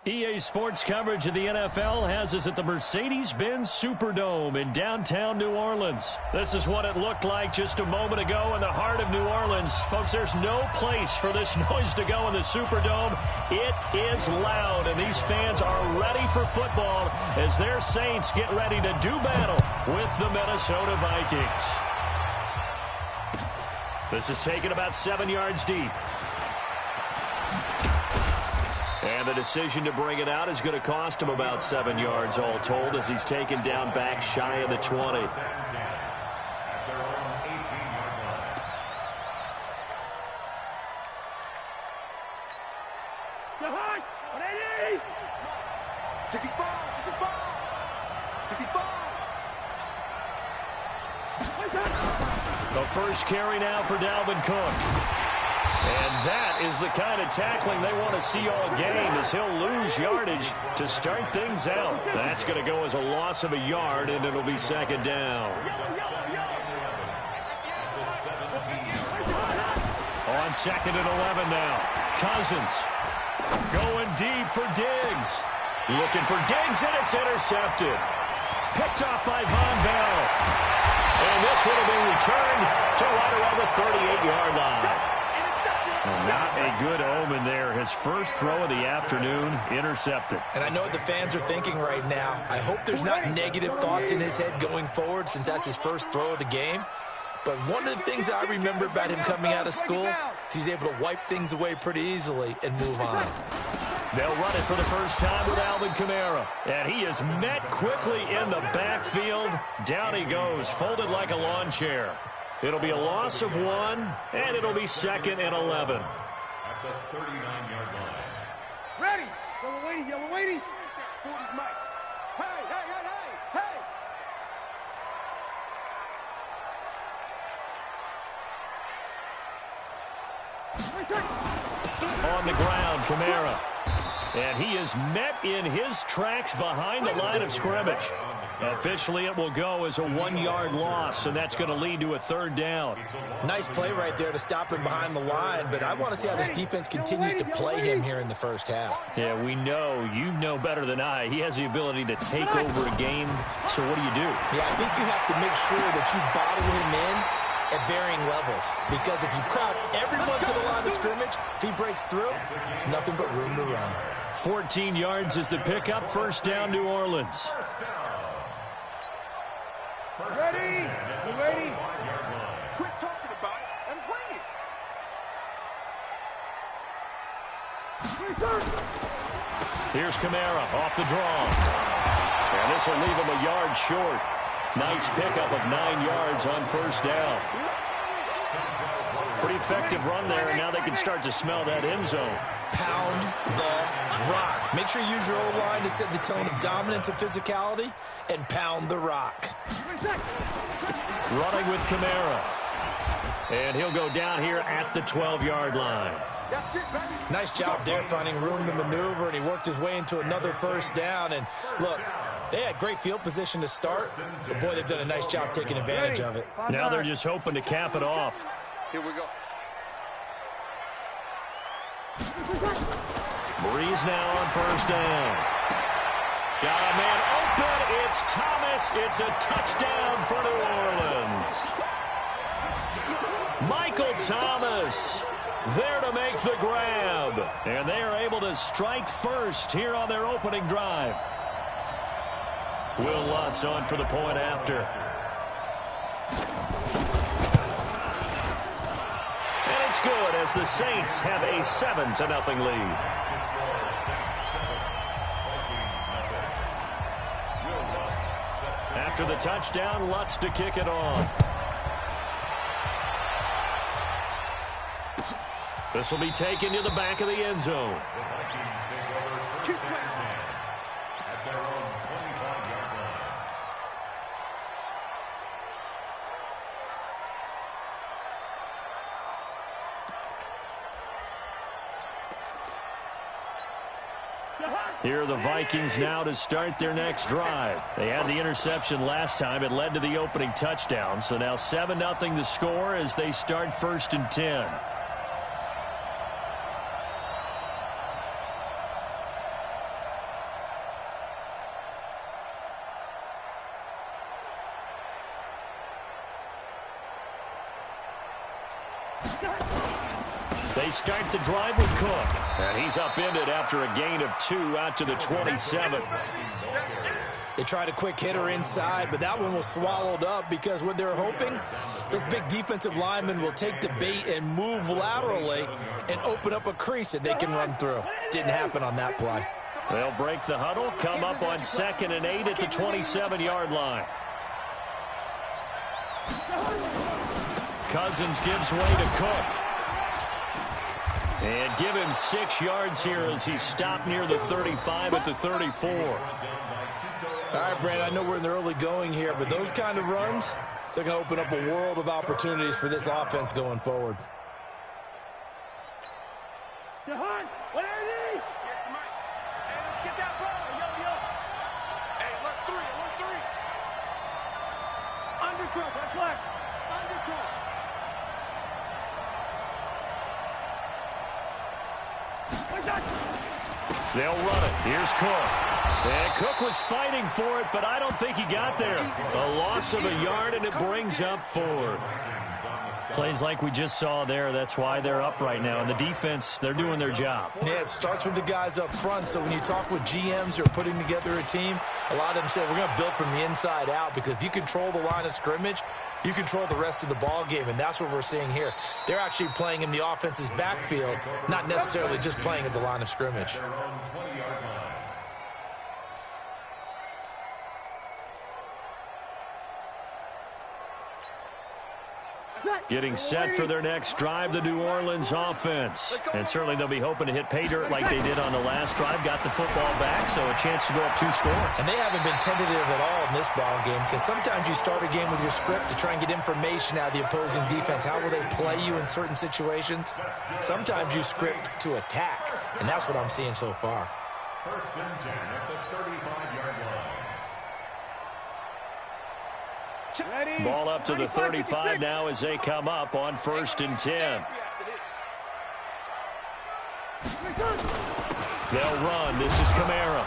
EA Sports coverage of the NFL has us at the Mercedes-Benz Superdome in downtown New Orleans. This is what it looked like just a moment ago in the heart of New Orleans. Folks, there's no place for this noise to go in the Superdome. It is loud, and these fans are ready for football as their Saints get ready to do battle with the Minnesota Vikings. This is taken about 7 yards deep. And the decision to bring it out is going to cost him about 7 yards all told as he's taken down back shy of the 20. The first carry now for Dalvin Cook. And that is the kind of tackling they want to see all game as he'll lose yardage to start things out. That's going to go as a loss of a yard, and it'll be second down. On second and 11 now. Cousins going deep for Diggs. Looking for Diggs, and it's intercepted. Picked off by Von Bell. And this would have been returned to right around the 38-yard line. Not a good omen there. His first throw of the afternoon intercepted. And I know what the fans are thinking right now. I hope there's not negative thoughts in his head going forward since that's his first throw of the game. But one of the things I remember about him coming out of school is he's able to wipe things away pretty easily and move on. They'll run it for the first time with Alvin Kamara. And he is met quickly in the backfield. Down he goes, folded like a lawn chair. It'll be a loss of 1, and it'll be second and 11. At the 39-yard line. Ready. Yellow waiting, yellow waiting. Forty's Mike. Hey, hey, hey, hey, hey. On the ground, Kamara. And he is met in his tracks behind the line of scrimmage. Officially, it will go as a 1-yard loss, and that's going to lead to a third down. Nice play right there to stop him behind the line, but I want to see how this defense continues to play him here in the first half. Yeah, we know. You know better than I. He has the ability to take over a game, so what do you do? Yeah, I think you have to make sure that you bottle him in at varying levels, because if you crowd everyone to the line of scrimmage, if he breaks through, there's nothing but room to run. 14 yards is the pickup. First down, New Orleans. Ready? You ready? Quit talking about it and bring it. Here's Kamara off the draw. And this will leave him a yard short. Nice pickup of 9 yards on first down. Pretty effective run there, and now they can start to smell that end zone. Pound the rock. Make sure you use your O-line to set the tone of dominance and physicality, and pound the rock. Running with Kamara. And he'll go down here at the 12-yard line. Nice job there finding room to maneuver, and he worked his way into another first down. And look, they had great field position to start, but boy, they've done a nice job taking advantage of it. Now they're just hoping to cap it off. Here we go. Breeze now on first down. Got a man open. It's Thomas. It's a touchdown for New Orleans. Michael Thomas there to make the grab. And they are able to strike first here on their opening drive. Will Lutz on for the point after. And it's good as the Saints have a 7-0 lead. After the touchdown, Lutz to kick it off. This will be taken to the back of the end zone. Here are the Vikings now to start their next drive. They had the interception last time. It led to the opening touchdown. So now 7-0 to score as they start 1st and 10. They start the drive with Cook. And he's upended after a gain of 2 out to the 27. They tried a quick hitter inside, but that one was swallowed up because what they're hoping, those big defensive linemen will take the bait and move laterally and open up a crease that they can run through. Didn't happen on that play. They'll break the huddle, come up on 2nd and 8 at the 27-yard line. Cousins gives way to Cook. And give him 6 yards here as he's stopped near the 35 at the 34. All right, Brandon, I know we're in the early going here, but those kind of runs, they're going to open up a world of opportunities for this offense going forward. Jahan, what are these? Get that ball, yo. Hey, look 3. Undercut, that's black. Undercut. They'll run it. Here's Cook. And Cook was fighting for it, but I don't think he got there. A loss of a yard, and it brings up 4th. Plays like we just saw there. That's why they're up right now. And the defense, they're doing their job. Yeah, it starts with the guys up front. So when you talk with GMs who are putting together a team, a lot of them say, we're going to build from the inside out, because if you control the line of scrimmage, you control the rest of the ball game, and that's what we're seeing here. They're actually playing in the offense's backfield, not necessarily just playing at the line of scrimmage. Getting set for their next drive, the New Orleans offense. And certainly they'll be hoping to hit pay dirt like they did on the last drive. Got the football back, so a chance to go up 2 scores. And they haven't been tentative at all in this ball game, because sometimes you start a game with your script to try and get information out of the opposing defense. How will they play you in certain situations? Sometimes you script to attack, and that's what I'm seeing so far. 1st and 10 at the 35-yard line. Ball up to the 35 now as they come up on 1st and 10. They'll run. This is Kamara.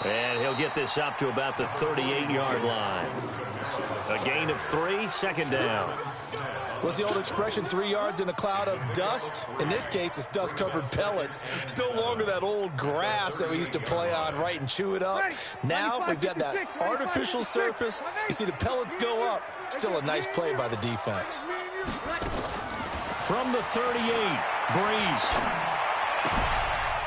And he'll get this up to about the 38-yard line. A gain of 3, 2nd down. What's the old expression, 3 yards in a cloud of dust? In this case, it's dust-covered pellets. It's no longer that old grass that we used to play on, right, and chew it up. Now we've got that artificial surface. You see the pellets go up. Still a nice play by the defense. From the 38, Breeze.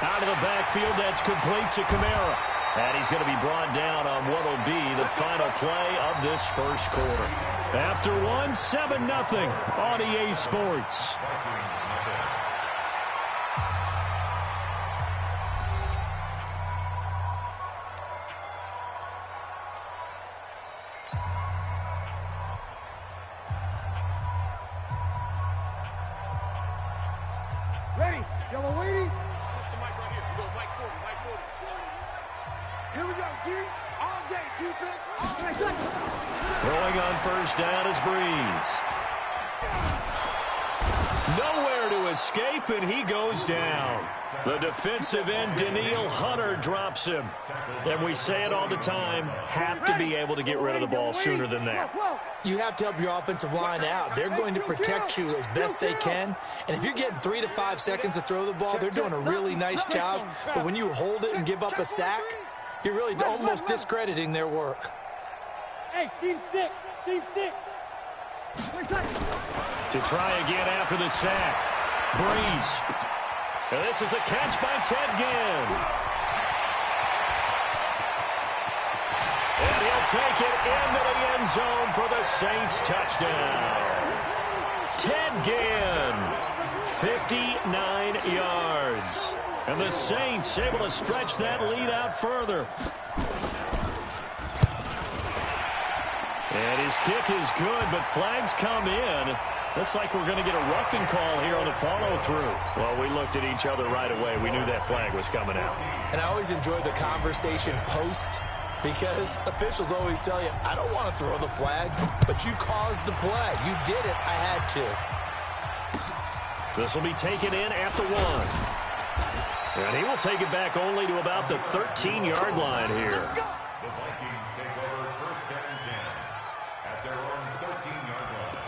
Out of the backfield, that's complete to Kamara. And he's going to be brought down on what will be the final play of this 1st quarter. After 1, 7-0 on EA Sports. Ready, yellow lady. Push the mic right here. You go mic 40, mic 40. Here we go, G. All day, defense. All day. Throwing on 1st down is Breeze. Nowhere to escape, and he goes down. The defensive end, Danielle Hunter, drops him. And we say it all the time, have to be able to get rid of the ball sooner than that. You have to help your offensive line out. They're going to protect you as best they can. And if you're getting 3 to 5 seconds to throw the ball, they're doing a really nice job. But when you hold it and give up a sack, you're really almost discrediting their work. Hey, seam 6. To try again after the sack. Breeze. And this is a catch by Ted Ginn. And he'll take it into the end zone for the Saints touchdown. Ted Ginn, 59 yards. And the Saints able to stretch that lead out further. And his kick is good, but flags come in. Looks like we're going to get a roughing call here on the follow-through. Well, we looked at each other right away. We knew that flag was coming out. And I always enjoy the conversation post, because officials always tell you, I don't want to throw the flag, but you caused the play. You did it. I had to. This will be taken in at the 1. And he will take it back only to about the 13-yard line here. The Vikings take over 1st and 10 at their own 13-yard line.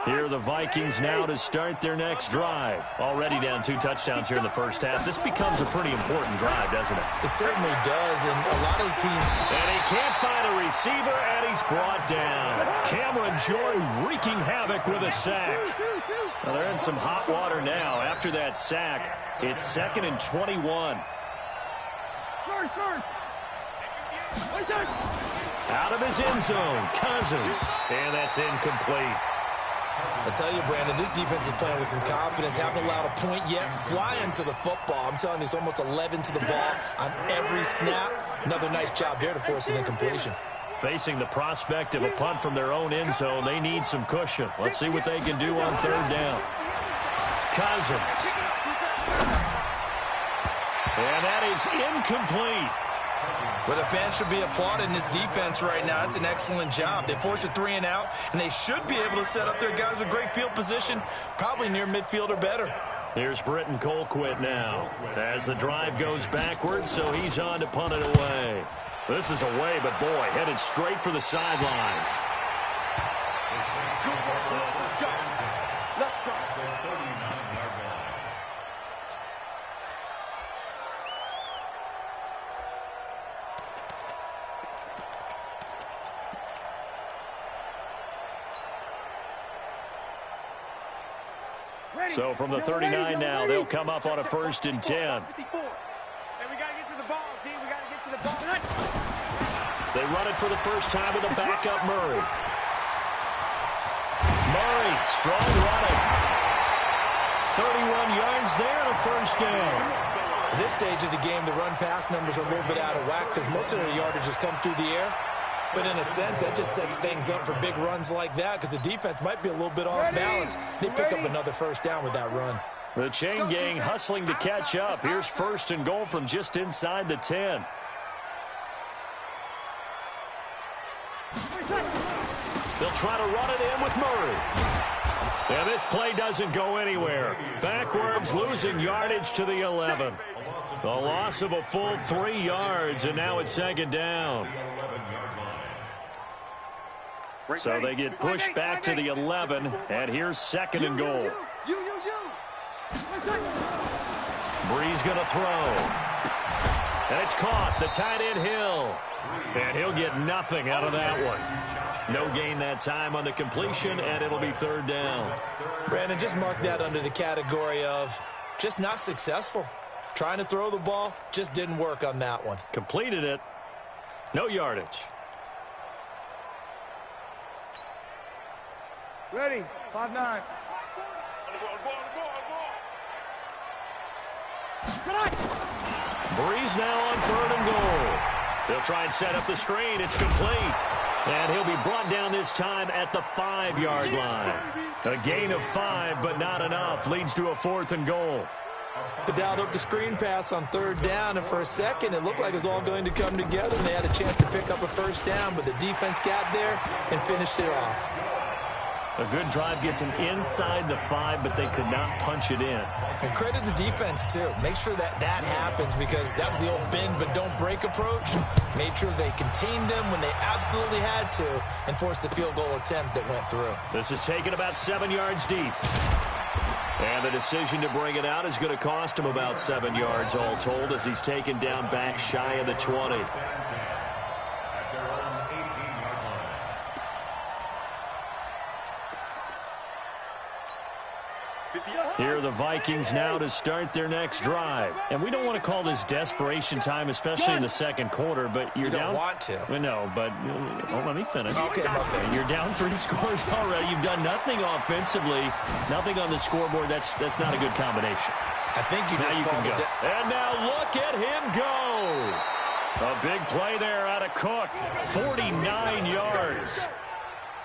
Here are the Vikings now to start their next drive. Already down 2 touchdowns here in the first half. This becomes a pretty important drive, doesn't it? It certainly does, and a lot of the team... And he can't find a receiver, and he's brought down. Cameron Jordan wreaking havoc with a sack. Well, they're in some hot water now. After that sack, it's 2nd and 21. Out of his end zone, Cousins. And that's incomplete. I tell you, Brandon, this defense is playing with some confidence. Haven't allowed a point yet. Flying to the football. I'm telling you, it's almost 11 to the ball on every snap. Another nice job there to force an incompletion. Facing the prospect of a punt from their own end zone, they need some cushion. Let's see what they can do on 3rd down. Cousins. And that is incomplete. Well, the fans should be applauding this defense right now. It's an excellent job. They forced a 3 and out, and they should be able to set up their guys with great field position, probably near midfield or better. Here's Britton Colquitt now as the drive goes backwards, so he's on to punt it away. This is away, but boy, headed straight for the sidelines. So from the 39 now, they'll come up on a 1st and 10. And we got to get to the ball, G. We got to get to the ball. They run it for the first time with a backup Murray. Murray, strong running. 31 yards there and a 1st down. At this stage of the game, the run-pass numbers are a little bit out of whack because most of the yardage has come through the air. But in a sense, that just sets things up for big runs like that because the defense might be a little bit off balance. They pick up another 1st down with that run. The chain gang hustling to catch up. Here's 1st and goal from just inside the 10. They'll try to run it in with Murray. And this play doesn't go anywhere. Backwards, losing yardage to the 11. A loss of a full 3 yards, and now it's 2nd down. So they get pushed back to the 11, and here's 2nd and goal. Breeze going to throw. And it's caught. The tight end Hill. And he'll get nothing out of that one. No gain that time on the completion, and it'll be 3rd down. Brandon, just mark that under the category of just not successful. Trying to throw the ball, just didn't work on that one. Completed it. No yardage. Ready, 5-9. Breeze now on 3rd and goal. They'll try and set up the screen. It's complete. And he'll be brought down this time at the 5-yard line. A gain of 5, but not enough. Leads to a 4th and goal. They dialed up the screen pass on 3rd down, and for a second, it looked like it was all going to come together, and they had a chance to pick up a 1st down, but the defense got there and finished it off. A good drive gets them inside the 5, but they could not punch it in. And credit the defense, too. Make sure that happens because that was the old bend but don't break approach. Made sure they contained them when they absolutely had to and forced the field goal attempt that went through. This is taken about 7 yards deep. And the decision to bring it out is going to cost him about 7 yards all told as he's taken down back shy of the 20. Here are the Vikings now to start their next drive. And we don't want to call this desperation time, especially in the 2nd quarter, but you're down. You don't want to. No, but let me finish. Okay. You're down 3 scores already. You've done nothing offensively, nothing on the scoreboard. That's not a good combination. I think you just can go. And now look at him go. A big play there out of Cook. 49 yards.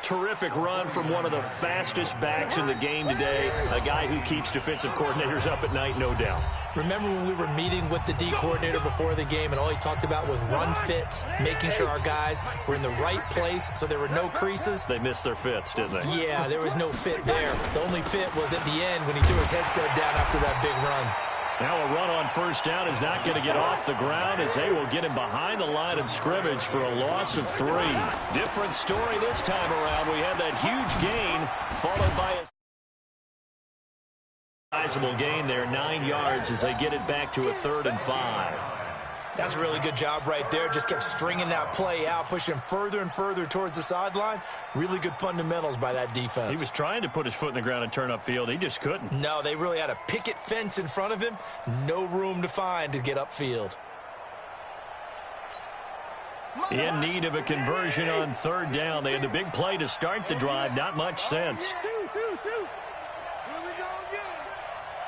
Terrific run from one of the fastest backs in the game today, a guy who keeps defensive coordinators up at night, no doubt. Remember when we were meeting with the D coordinator before the game and all he talked about was run fits, making sure our guys were in the right place so there were no creases? They missed their fits, didn't they? Yeah, there was no fit there. The only fit was at the end when he threw his headset down after that big run. Now a run on first down is not going to get off the ground as they will get him behind the line of scrimmage for a loss of 3. Different story this time around. We had that huge gain followed by a sizable gain there, 9 yards as they get it back to a 3rd and 5. That's a really good job right there. Just kept stringing that play out, pushing further and further towards the sideline. Really good fundamentals by that defense. He was trying to put his foot in the ground and turn upfield. He just couldn't. No, they really had a picket fence in front of him. No room to find to get upfield. In need of a conversion on 3rd down. They had the big play to start the drive. Not much sense. Here we go again.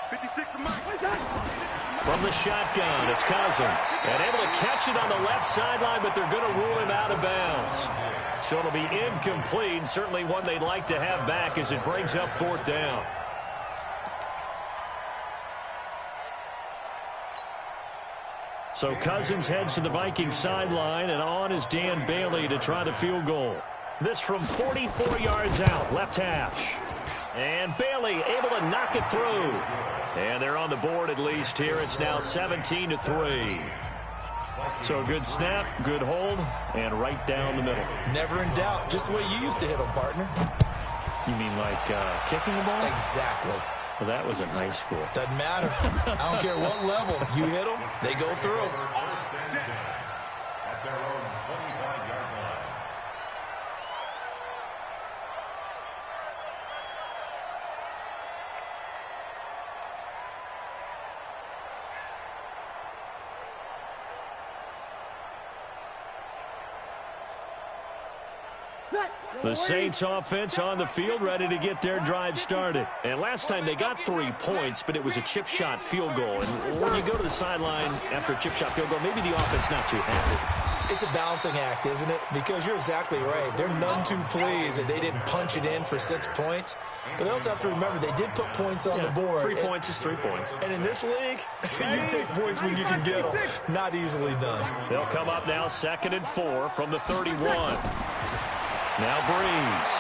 56 to Mike. From the shotgun, it's Cousins. And able to catch it on the left sideline, but they're going to rule him out of bounds. So it'll be incomplete. Certainly one they'd like to have back as it brings up 4th down. So Cousins heads to the Vikings sideline, and on is Dan Bailey to try the field goal. This from 44 yards out, left hash. And Bailey able to knock it through. And they're on the board at least here. It's now 17-3. So a good snap, good hold, and right down the middle. Never in doubt. Just the way you used to hit them, partner. You mean like kicking the ball? Exactly. Well, that was in high school. Doesn't matter. I don't care what level. You hit them, they go through. At their own 25-yard line. The Saints offense on the field, ready to get their drive started. And last time they got 3 points, but it was a chip shot field goal. And when you go to the sideline after a chip shot field goal, maybe the offense not too happy. It's a balancing act, isn't it? Because you're exactly right. They're none too pleased that they didn't punch it in for 6 points. But they also have to remember they did put points on the board. 3 points is 3 points. And in this league, you take points when you can get them. Not easily done. They'll come up now 2nd and 4 from the 31. Now Breeze.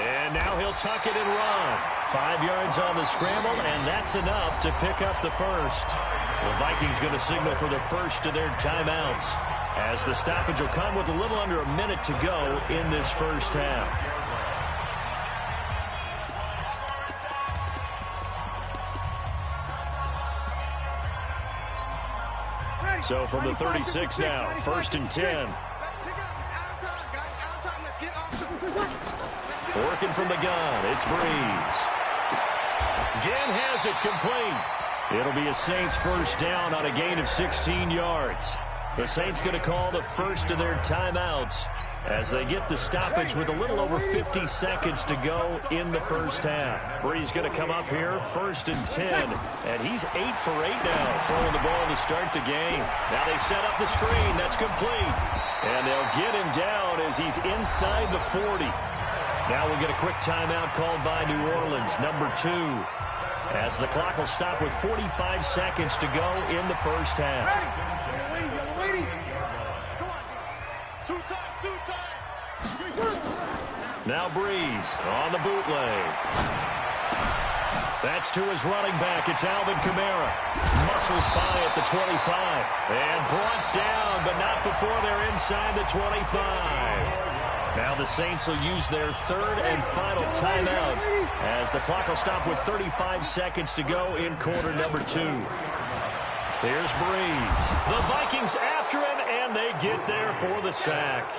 And now he'll tuck it and run. 5 yards on the scramble, and that's enough to pick up the first. The Vikings going to signal for the first of their timeouts, as the stoppage will come with a little under a minute to go in this first half. So from the 36 now, 1st and 10. Working from the gun, it's Breeze. Again has it complete. It'll be a Saints first down on a gain of 16 yards. The Saints going to call the first of their timeouts as they get the stoppage with a little over 50 seconds to go in the first half. Breeze going to come up here, 1st and 10. And he's 8 for 8 now, throwing the ball to start the game. Now they set up the screen. That's complete. And they'll get him down as he's inside the 40. Now we'll get a quick timeout called by New Orleans, number 2. As the clock will stop with 45 seconds to go in the first half. Now Breeze on the bootleg. That's to his running back. It's Alvin Kamara. Muscles by at the 25. And brought down, but not before they're inside the 25. Now the Saints will use their 3rd and final timeout as the clock will stop with 35 seconds to go in quarter number 2. Here's Breeze. The Vikings after him, and they get there for the sack.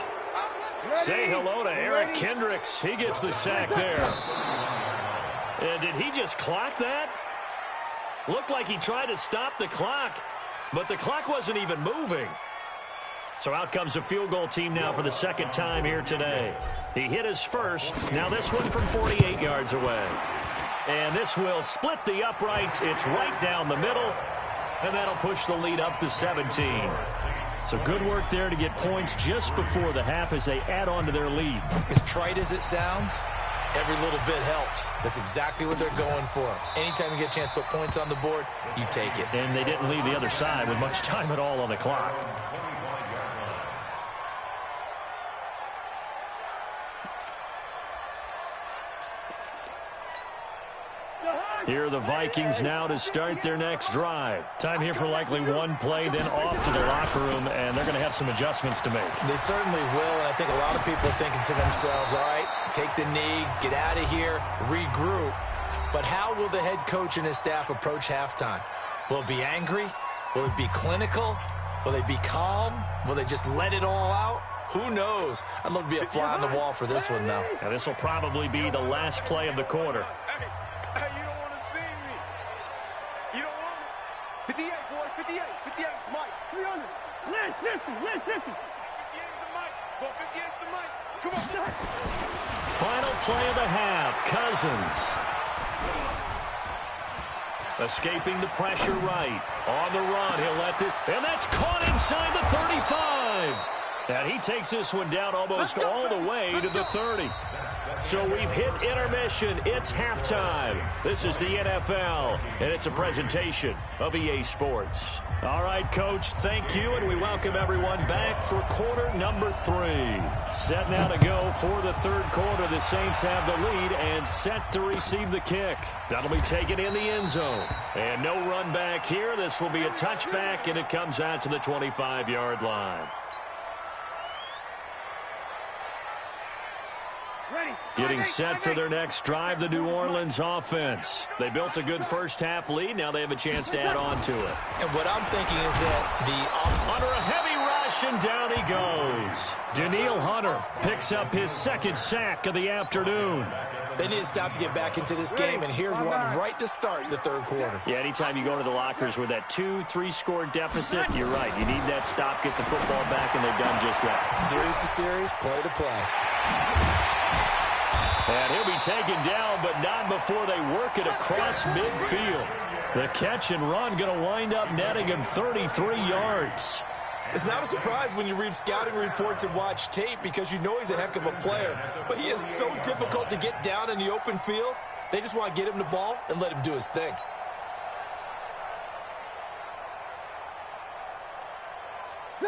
Say hello to Eric Kendricks. He gets the sack there. And did he just clock that? Looked like he tried to stop the clock, but the clock wasn't even moving. So out comes a field goal team now for the 2nd time here today. He hit his first. Now this one from 48 yards away. And this will split the uprights. It's right down the middle. And that'll push the lead up to 17. So good work there to get points just before the half as they add on to their lead. As trite as it sounds, every little bit helps. That's exactly what they're going for. Anytime you get a chance to put points on the board, you take it. And they didn't leave the other side with much time at all on the clock. Here are the Vikings now to start their next drive. Time here for likely one play, then off to the locker room, and they're going to have some adjustments to make. They certainly will, and I think a lot of people are thinking to themselves, all right, take the knee, get out of here, regroup. But how will the head coach and his staff approach halftime? Will it be angry? Will it be clinical? Will they be calm? Will they just let it all out? Who knows? I'd love to be a fly on the wall for this one, though. Now, this will probably be the last play of the quarter. Hey, you don't want to see me. You don't want me. 58, boys, 58. 58 is Mike. 300. Land 50, land 50. 58 is the Mike. Go 58 is the Mike. Come on. Final play of the half, Cousins. Escaping the pressure right. On the run, he'll let this, and that's caught inside the 35. And he takes this one down almost all the way to the 30. So we've hit intermission. It's halftime. This is the NFL, and it's a presentation of EA Sports. All right, Coach, thank you, and we welcome everyone back for quarter number 3. Set now to go for the third quarter. The Saints have the lead and set to receive the kick. That'll be taken in the end zone. And no run back here. This will be a touchback, and it comes out to the 25-yard line. Getting set for their next drive, the New Orleans offense. They built a good first-half lead. Now they have a chance to add on to it. And what I'm thinking is that Under a heavy rush, and down he goes. Danielle Hunter picks up his second sack of the afternoon. they need to stop to get back into this game, and here's one right to start the third quarter. Yeah, anytime you go to the lockers with that 2-3 score deficit, you're right. You need that stop, get the football back, and they've done just that. Series to series, play to play. And he'll be taken down, but not before they work it across midfield. The catch and run going to wind up netting him 33 yards. It's not a surprise when you read scouting reports and watch tape because you know he's a heck of a player. But he is so difficult to get down in the open field. They just want to get him the ball and let him do his thing.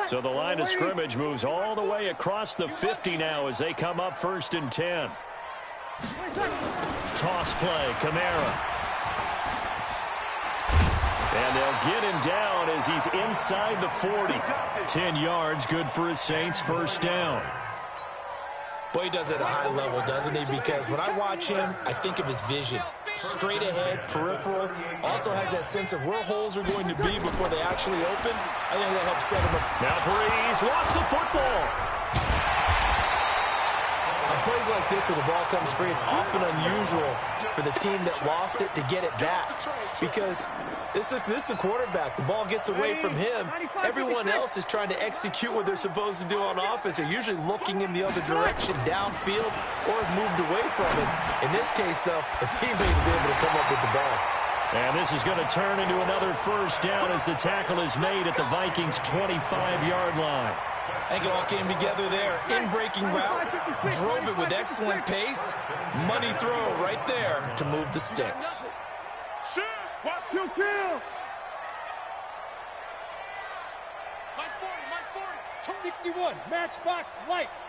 So the line of scrimmage moves all the way across the 50 now as they come up 1st and 10. Toss play, Kamara. And they'll get him down as he's inside the 40. 10 yards, good for his Saints, first down. Boy, he does it at a high level, doesn't he? Because when I watch him, I think of his vision. Straight ahead, peripheral. Also has that sense of where holes are going to be before they actually open. I think that helps set him up. Now Breeze lost the football. On plays like this, when the ball comes free, it's often unusual for the team that lost it to get it back. Because this is the quarterback. The ball gets away from him. Everyone else is trying to execute what they're supposed to do on offense. They're usually looking in the other direction, downfield, or have moved away from it. In this case, though, a teammate is able to come up with the ball. And this is going to turn into another first down as the tackle is made at the Vikings' 25-yard line. I think it all came together there. In-breaking route, drove it with excellent pace. Money throw right there to move the sticks. Watch you kill. Mike 40, 61, matchbox lights.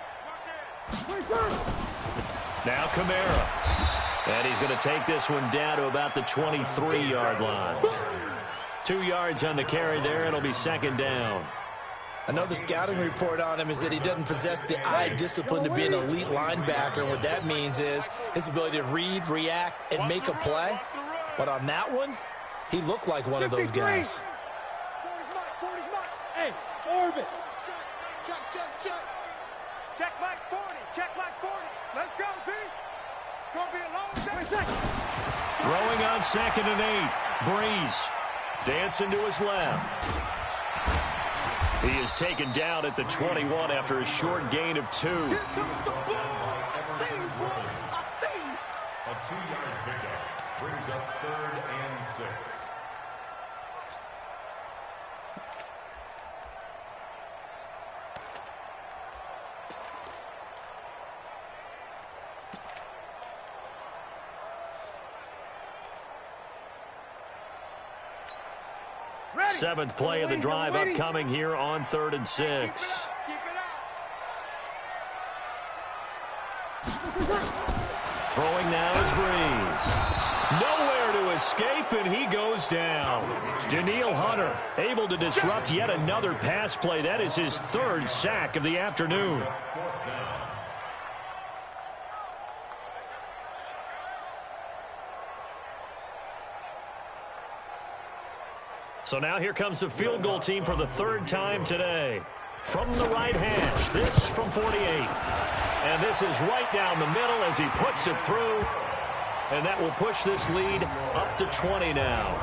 Now Kamara. And he's going to take this one down to about the 23-yard line. 2 yards on the carry there. It'll be second down. I know the scouting report on him is that he doesn't possess the eye discipline to be an elite linebacker. And what that means is his ability to read, react, and make a play. But on that one, he looked like one of those guys. 40's Mike. Hey, orbit. Check. Check Mike 40. Check Mike 40. Let's go, D. It's going to be a long day. Throwing on 2nd and 8. Breeze dancing to his left. He is taken down at the 21 after a short gain of 2. A 2-yard pickup brings up 3rd and 6. Seventh play of the drive upcoming here on 3rd and 6. Keep it out. Throwing now is Breeze. Nowhere to escape, and he goes down. Danielle Hunter able to disrupt yet another pass play. That is his third sack of the afternoon. So now here comes the field goal team for the third time today. From the right hash, this from 48. And this is right down the middle as he puts it through. And that will push this lead up to 20 now.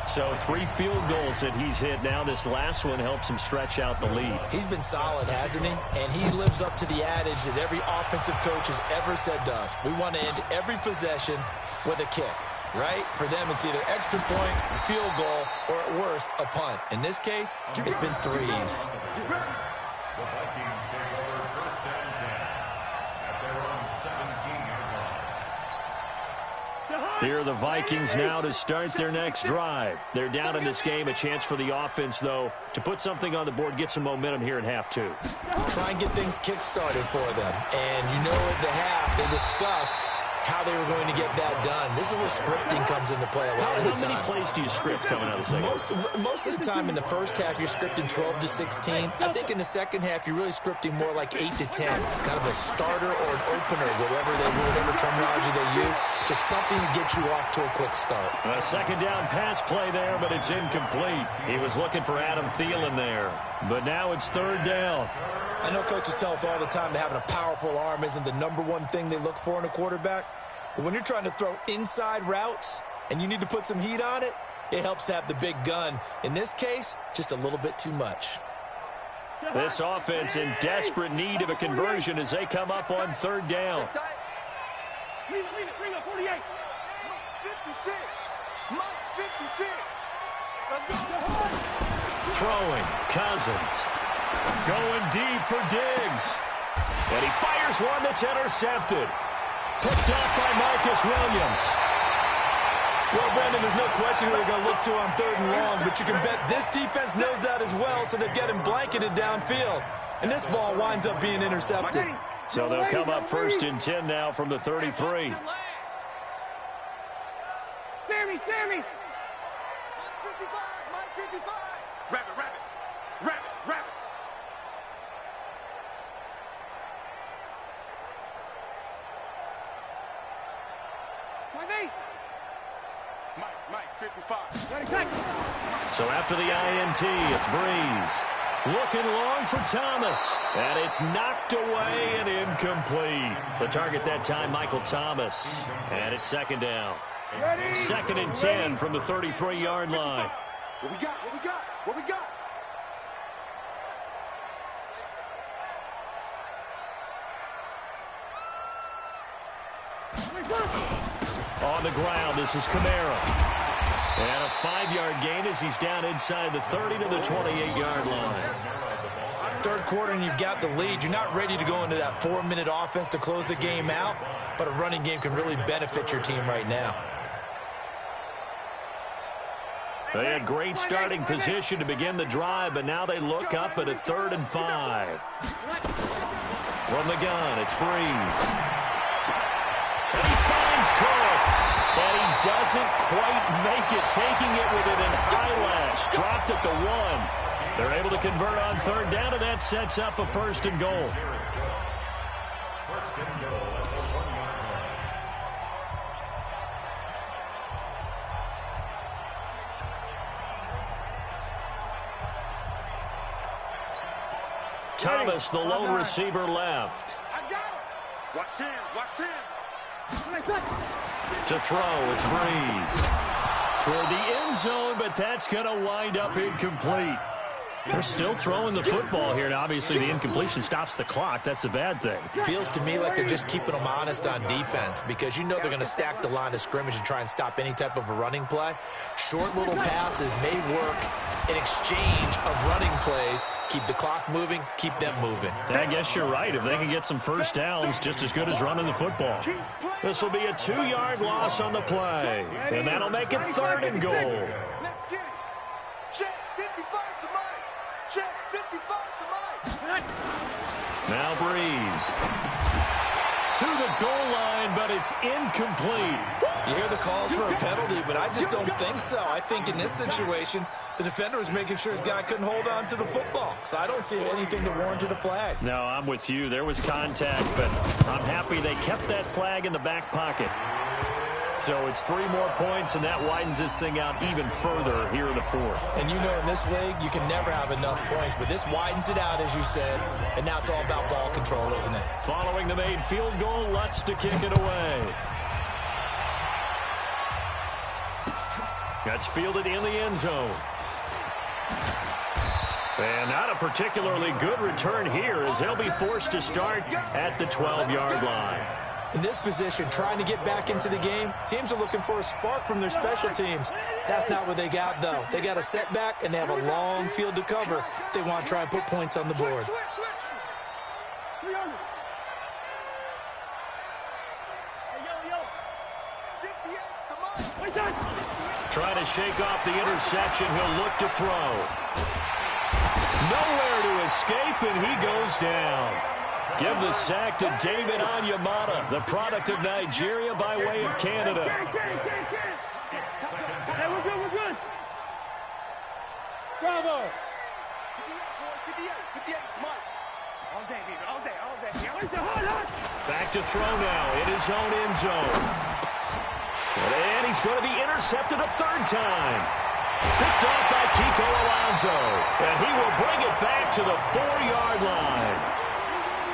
So 3 field goals that he's hit now. This last one helps him stretch out the lead. He's been solid, hasn't he? And he lives up to the adage that every offensive coach has ever said to us. We want to end every possession with a kick. Right? For them, it's either extra point, field goal, or at worst, a punt. In this case, it's been threes. The Vikings take over first and 10 at their own 17-yard line. Here are the Vikings now to start their next drive. They're down in this game. A chance for the offense, though, to put something on the board, get some momentum here in half 2. Try and get things kick-started for them. And you know at the half, they discussed how they were going to get that done. This is where scripting comes into play a lot of the time. How many plays do you script coming out of the second? Most of the time in the first half, you're scripting 12 to 16. I think in the second half, you're really scripting more like 8 to 10. Kind of a starter or an opener, whatever terminology they use. Just something to get you off to a quick start. A second down pass play there, but it's incomplete. He was looking for Adam Thielen there. But now it's third down. I know coaches tell us all the time that having a powerful arm isn't the #1 thing they look for in a quarterback. But when you're trying to throw inside routes and you need to put some heat on it, it helps to have the big gun. In this case, just a little bit too much. This offense in desperate need of a conversion as they come up on third down. Bring up 48. 56. Mike's 56. Let's go. Throwing, Cousins. Going deep for Diggs. And he fires one that's intercepted. Picked up by Marcus Williams. Well, Brandon, there's no question who they're going to look to on third and long, but you can bet this defense knows that as well, so they've got him blanketed downfield. And this ball winds up being intercepted. So they'll come up first and 10 now from the 33. Sammy. Mike 55. Mike 55. Rabbit. Mike 55. So after the INT, it's Breeze. Looking long for Thomas. And it's knocked away and incomplete. The target that time, Michael Thomas. And it's second down. Ready? Second and 10 from the 33-yard line. What we got? On the ground, this is Kamara. And a 5-yard gain as he's down inside the 30 to the 28-yard line. Third quarter and you've got the lead. You're not ready to go into that 4-minute offense to close the game out, but a running game can really benefit your team right now. They had great starting position to begin the drive, but now they look up at a 3rd and 5. From the gun, it's Breeze. And he finds Cook. And he doesn't quite make it, taking it within an eyelash. Dropped at the 1. They're able to convert on third down, and that sets up a 1st and goal. First and goal at the 1-yard line. Thomas, the lone receiver, left. I got him. Watch him. To throw, it's Breeze. Toward the end zone, but that's going to wind up incomplete. They're still throwing the football here, and obviously the incompletion stops the clock. That's a bad thing. Feels to me like they're just keeping them honest on defense because you know they're going to stack the line of scrimmage and try and stop any type of a running play. Short little passes may work in exchange of running plays. Keep the clock moving, keep them moving. I guess you're right. If they can get some first downs, just as good as running the football. This will be a 2-yard loss on the play, and that'll make it 3rd and goal. Let's get it. Check 55 to Mike. Check 55 to Mike. Now Breeze. to the goal line, but it's incomplete. You hear the calls for a penalty, but I just don't think so. I think in this situation, the defender was making sure his guy couldn't hold on to the football. So I don't see anything to warrant the flag. No, I'm with you. There was contact, but I'm happy they kept that flag in the back pocket. So it's 3 more points, and that widens this thing out even further here in the fourth. And you know in this league, you can never have enough points, but this widens it out, as you said, and now it's all about ball control, isn't it? Following the made field goal, Lutz to kick it away. That's fielded in the end zone. And not a particularly good return here as they'll be forced to start at the 12-yard line. In this position, trying to get back into the game, teams are looking for a spark from their special teams. That's not what they got, though. They got a setback, and they have a long field to cover if they want to try and put points on the board. Trying to shake off the interception. He'll look to throw. Nowhere to escape, and he goes down. Give the sack to David Onyemata, the product of Nigeria by way of Canada. Hey, we're good, we're good. Bravo. 58, Mike. All day, baby, all day, all day. Back to throw now in his own end zone. And he's going to be intercepted a third time. Picked off by Kiko Alonso. And he will bring it back to the 4-yard line.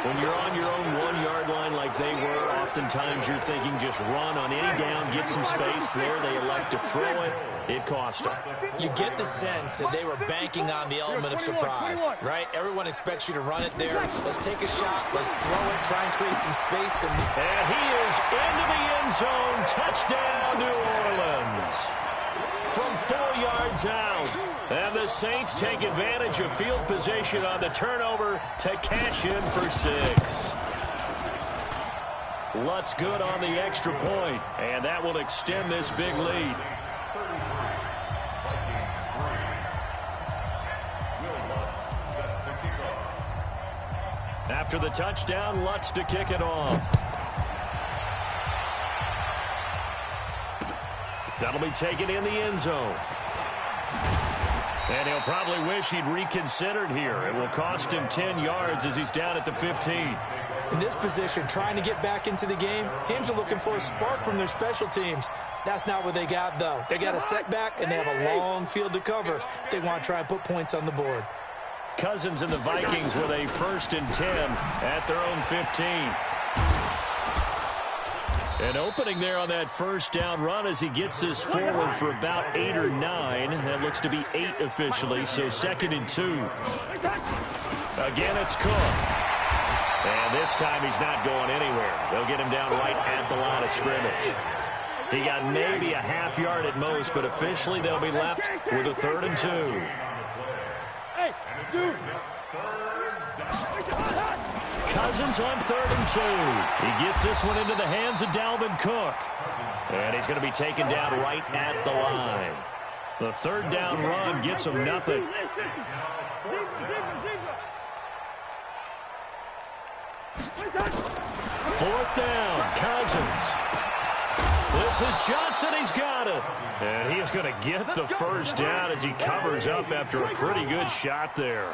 When you're on your own 1-yard line like they were, oftentimes you're thinking just run on any down, get some space there. They elect to throw it. It cost them. You get the sense that they were banking on the element of surprise, right? Everyone expects you to run it there. Let's take a shot. Let's throw it. Try and create some space. And he is into the end zone. Touchdown, New Orleans. From 4 yards out. And the Saints take advantage of field position on the turnover to cash in for 6. Lutz good on the extra point, and that will extend this big lead. After the touchdown, Lutz to kick it off. That'll be taken in the end zone. And he'll probably wish he'd reconsidered here. It will cost him 10 yards as he's down at the 15. In this position, trying to get back into the game, teams are looking for a spark from their special teams. That's not what they got, though. They got a setback, and they have a long field to cover if they want to try and put points on the board. Cousins and the Vikings with a 1st and 10 at their own 15. An opening there on that first down run as he gets this forward for about 8 or 9. That looks to be 8 officially, so 2nd and 2. Again, it's Cook. And this time he's not going anywhere. They'll get him down right at the line of scrimmage. He got maybe a half yard at most, but officially they'll be left with a 3rd and 2. Hey, dude. Cousins on 3rd and 2. He gets this one into the hands of Dalvin Cook. And he's going to be taken down right at the line. The 3rd down run gets him nothing. 4th down, Cousins. This is Johnson. He's got it. And he is going to get the 1st down as he covers up after a pretty good shot there.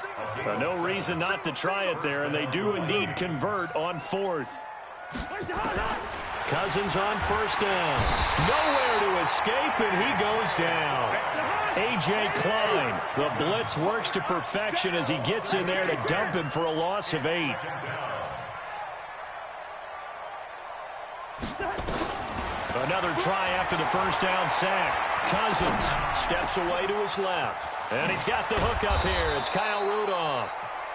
No reason not to try it there, and they do indeed convert on 4th. Cousins on 1st down. Nowhere to escape, and he goes down. A.J. Klein, the blitz works to perfection as he gets in there to dump him for a loss of 8. Another try after the 1st down sack. Cousins steps away to his left. And he's got the hook up here. It's Kyle Rudolph.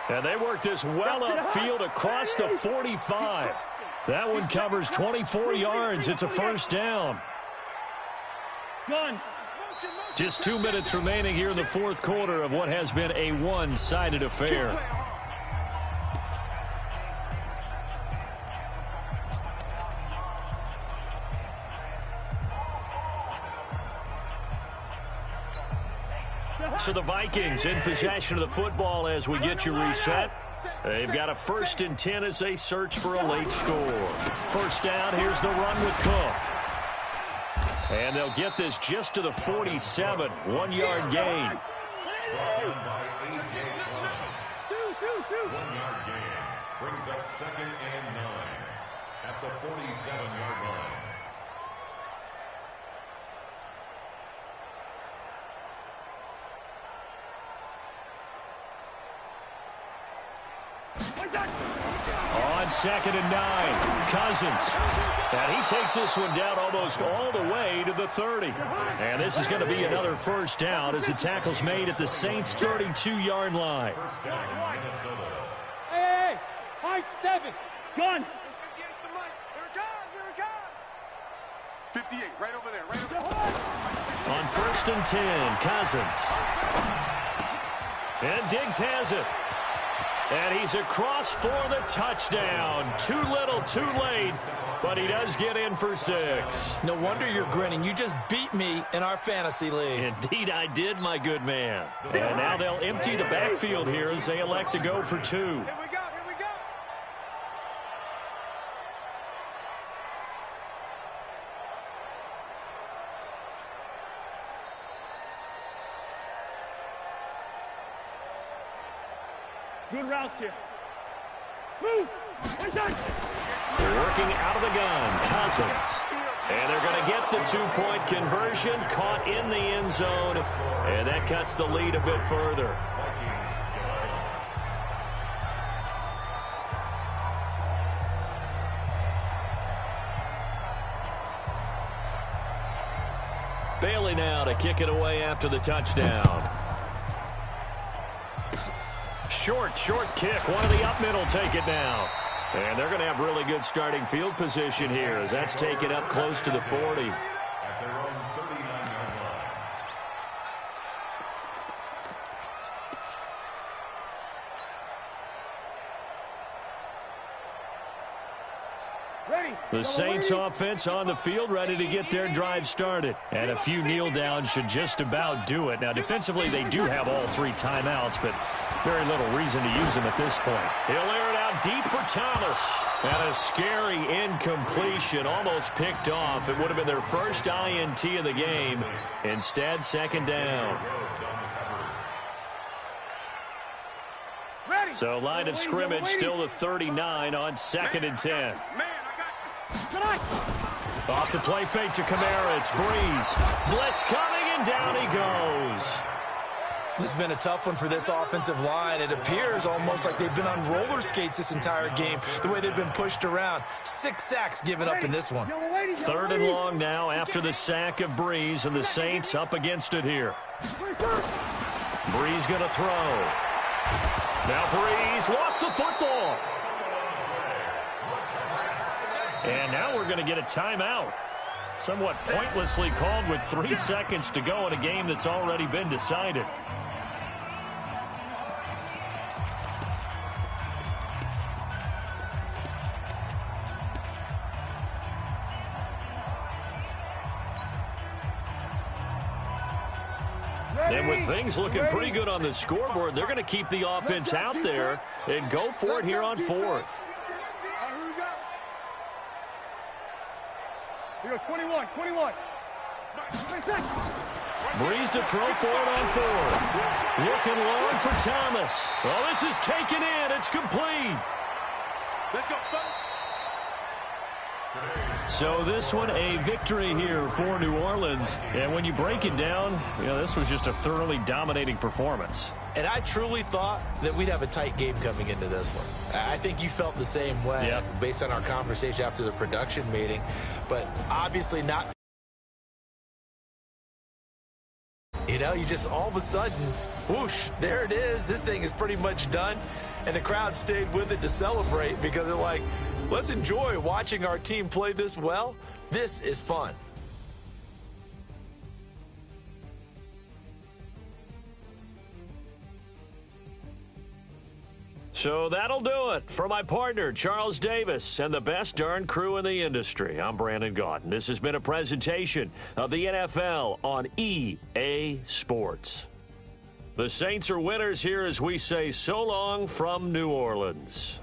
And they work this well upfield across the 45. That one covers 24 yards. It's a 1st down. Just 2 minutes remaining here in the 4th quarter of what has been a one-sided affair. So the Vikings in possession of the football as we get you reset. They've got a 1st and 10 as they search for a late score. First down, here's the run with Cook. And they'll get this just to the 47, 1-yard gain. 1-yard gain brings up 2nd and 9 at the 47-yard line. On 2nd and 9, Cousins. And he takes this one down almost all the way to the 30. And this is going to be another first down as the tackle's made at the Saints' 32-yard line. First down, Minnesota. Hey, high 7. Gun. Here it comes. 58, right over there, right over there. On 1st and 10, Cousins. And Diggs has it. And he's across for the touchdown. Too little, too late, but he does get in for 6. No wonder you're grinning. You just beat me in our fantasy league. Indeed I did, my good man. And now they'll empty the backfield here as they elect to go for 2. Here we go. Good route here. Move. Working out of the gun, Cousins. And they're going to get the 2-point conversion, caught in the end zone. And that cuts the lead a bit further. Bailey now to kick it away after the touchdown. Short kick. One of the up middle take it now. And they're going to have really good starting field position here as that's taken up close to the 40. At their own 39-yard line. Ready. The Saints offense on the field, ready to get their drive started. And a few kneel downs should just about do it. Now, defensively, they do have all 3 timeouts, but very little reason to use them at this point. He'll air it out deep for Thomas. And a scary incompletion, almost picked off. It would have been their first INT of the game. Instead, 2nd down. So line of scrimmage still the 39 on 2nd and 10. Man, I got you. Off the play fake to Kamara. It's Breeze. Blitz coming, and down he goes. This has been a tough one for this offensive line. It appears almost like they've been on roller skates this entire game, the way they've been pushed around. 6 sacks given up in this one. 3rd and long now after the sack of Breeze, and the Saints up against it here. Breeze going to throw. Now Breeze lost the football. And now we're going to get a timeout. Somewhat pointlessly called with 3 seconds to go in a game that's already been decided. And with things looking pretty good on the scoreboard, they're going to keep the offense out there and go for it here on 4th. Here we go, 21. Breeze to throw for it on 4th. Looking long for Thomas. Oh, this is taken in. It's complete. Let's go, fellas. So this one, a victory here for New Orleans. And when you break it down, this was just a thoroughly dominating performance. And I truly thought that we'd have a tight game coming into this one. I think you felt the same way based on our conversation after the production meeting. But obviously not. You just all of a sudden, whoosh, there it is. This thing is pretty much done. And the crowd stayed with it to celebrate because they're like, let's enjoy watching our team play this well. This is fun. So that'll do it for my partner, Charles Davis, and the best darn crew in the industry. I'm Brandon Gaudin. This has been a presentation of the NFL on EA Sports. The Saints are winners here as we say so long from New Orleans.